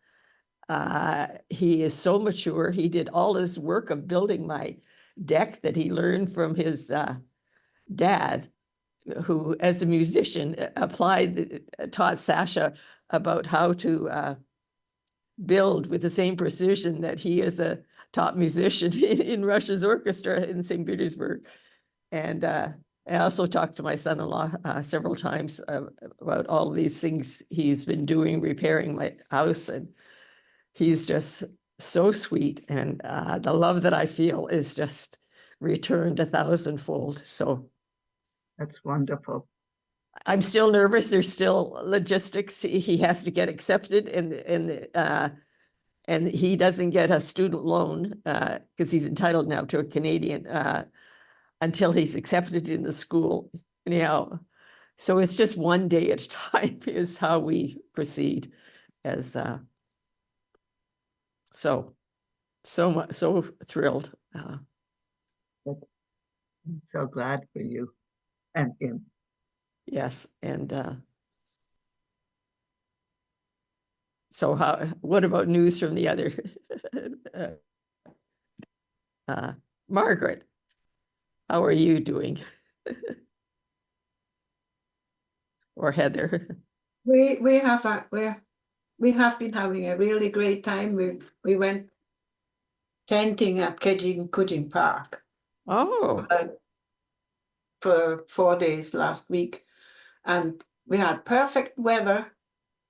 He is so mature. He did all his work of building my deck that he learned from his dad, who, as a musician, taught Sasha about how to build with the same precision that he is a top musician in Russia's orchestra in St. Petersburg. And I also talked to my son-in-law several times about all of these things he's been doing, repairing my house. And he's just so sweet. And the love that I feel is just returned 1,000-fold. So that's wonderful. I'm still nervous. There's still logistics. He has to get accepted, and he doesn't get a student loan because he's entitled now to a Canadian until he's accepted in the school. Anyhow, so it's just one day at a time is how we proceed. As so thrilled. I'm so glad for you and him. Yes, and so what about news from the other? Margaret, how are you doing? Or Heather? We have been having a really great time. We went tenting at Kudging Park. Oh. For 4 days last week, and we had perfect weather.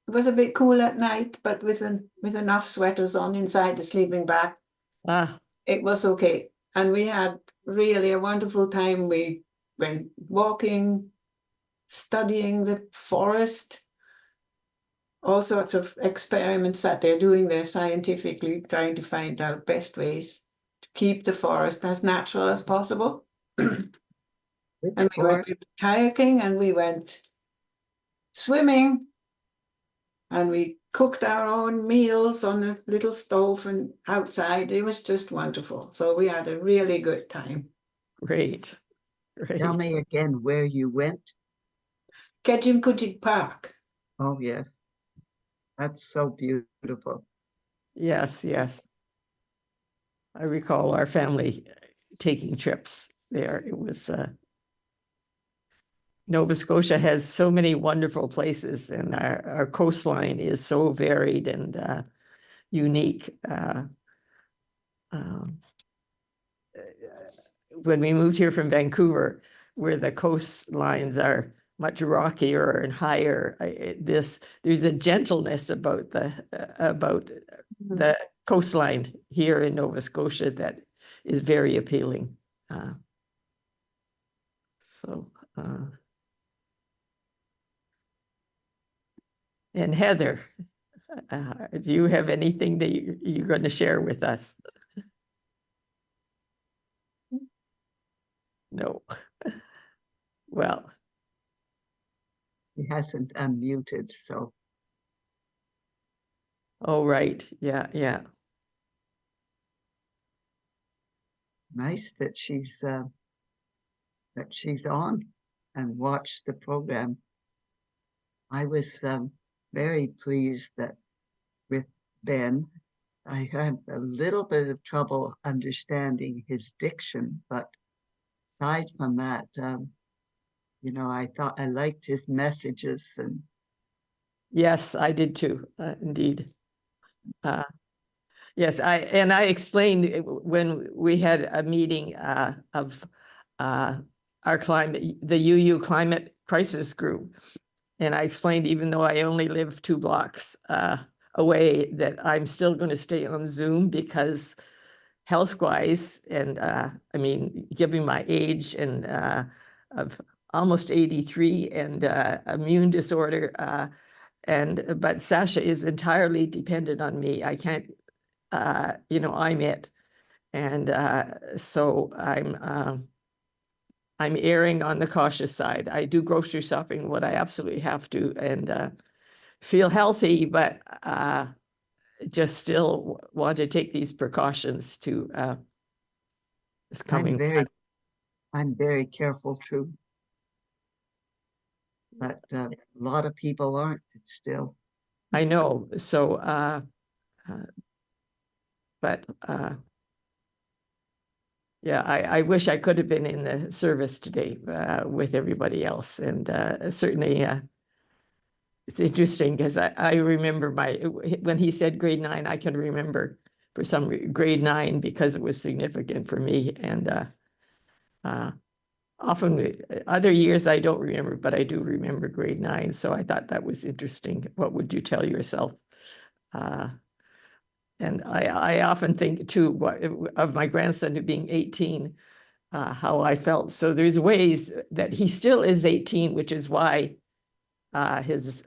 It was a bit cool at night, but with enough sweaters on inside the sleeping bag, it was okay. And we had really a wonderful time. We went walking, studying the forest, all sorts of experiments that they're doing there scientifically, trying to find out best ways to keep the forest as natural as possible. And we went kayaking, and we went swimming, and we cooked our own meals on a little stove and outside. It was just wonderful. So we had a really good time. Great. Tell me again where you went. Kudging Park. Oh, yeah. That's so beautiful. Yes, yes. I recall our family taking trips there. It was Nova Scotia has so many wonderful places, and our coastline is so varied and unique. When we moved here from Vancouver, where the coastlines are much rockier and higher, there's a gentleness about the coastline here in Nova Scotia that is very appealing. And Heather, do you have anything that you're going to share with us? No. Well. He hasn't unmuted, so. Oh, right. Yeah, yeah. Nice that she's on and watched the program. I was very pleased that with Ben, I had a little bit of trouble understanding his diction, but aside from that, you know, I thought I liked his messages. And yes, I did too, indeed. Yes, I explained when we had a meeting of our climate, the UU Climate Crisis Group, and I explained, even though I only live 2 blocks away, that I'm still going to stay on Zoom because health-wise, and I mean, given my age and of almost 83 and immune disorder. But Sasha is entirely dependent on me. I can't, I'm it. And so I'm erring on the cautious side. I do grocery shopping when I absolutely have to and feel healthy, but just still want to take these precautions to this coming. I'm very careful too. But a lot of people aren't still. I know. So, yeah, I wish I could have been in the service today with everybody else. And certainly it's interesting because I remember when he said grade 9, I can remember for some grade 9 because it was significant for me. And often other years I don't remember, but I do remember grade 9. So I thought that was interesting. What would you tell yourself? And I often think too of my grandson being 18, how I felt. So there's ways that he still is 18, which is why his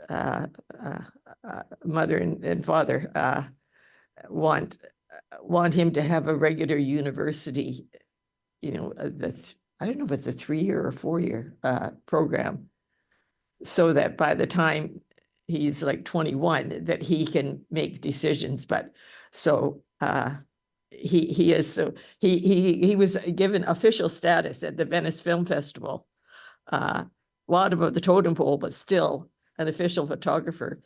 mother and father want him to have a regular university. That's, I don't know if it's a 3-year or 4-year program, so that by the time he's like 21, that he can make decisions. But so he was given official status at the Venice Film Festival, bottom of the totem pole, but still an official photographer.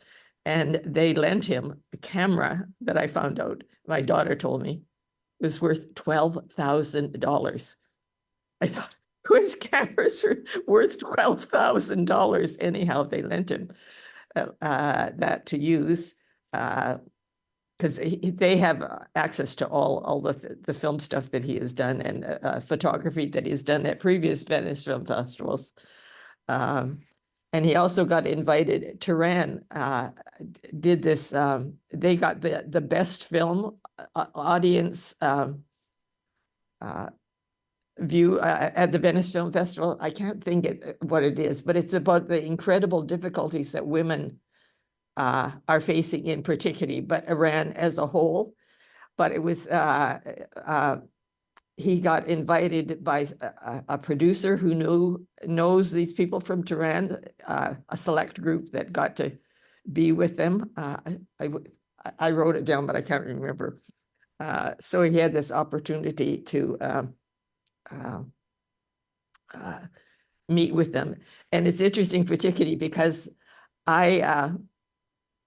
And they lent him a camera that I found out, my daughter told me, was worth $12,000. I thought, whose cameras are worth $12,000? Anyhow, they lent him that to use because they have access to all the film stuff that he has done and photography that he's done at previous Venice film festivals. And he also got invited. Tehran did this. They got the best film audience view at the Venice Film Festival. I can't think what it is, but it's about the incredible difficulties that women are facing in particularly, but Iran as a whole. But it was, he got invited by a producer who knows these people from Tehran, a select group that got to be with them. I wrote it down, but I can't remember. So he had this opportunity to meet with them. And it's interesting, particularly because I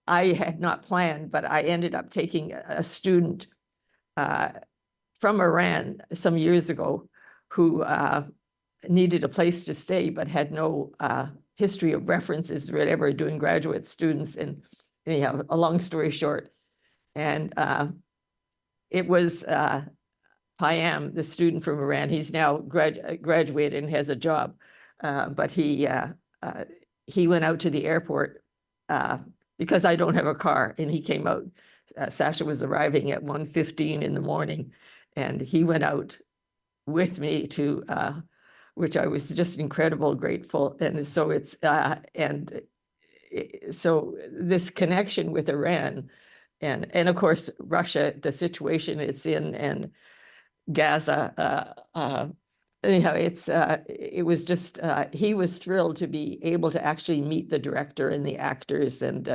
had not planned, but I ended up taking a student from Iran some years ago who needed a place to stay, but had no history of references or whatever, doing graduate students. And anyhow, a long story short, and it was Payam, the student from Iran. He's now graduated and has a job, but he went out to the airport because I don't have a car, and he came out. Sasha was arriving at 1:15 in the morning, and he went out with me to, which I was just incredible grateful. And so it's so this connection with Iran, and of course Russia, the situation it's in, and Gaza. Anyhow, it was just he was thrilled to be able to actually meet the director and the actors, and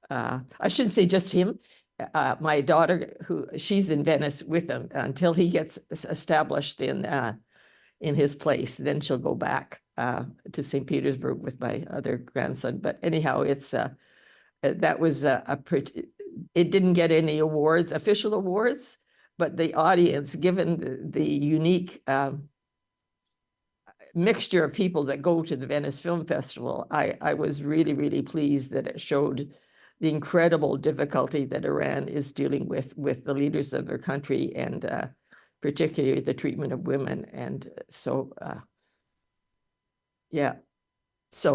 I shouldn't say just him. My daughter, she's in Venice with him until he gets established in his place. Then she'll go back to St. Petersburg with my other grandson. But anyhow, it's that was it didn't get any awards, official awards, but the audience, given the unique mixture of people that go to the Venice Film Festival, I was really, really pleased that it showed the incredible difficulty that Iran is dealing with the leaders of their country, and particularly the treatment of women. And so, yeah,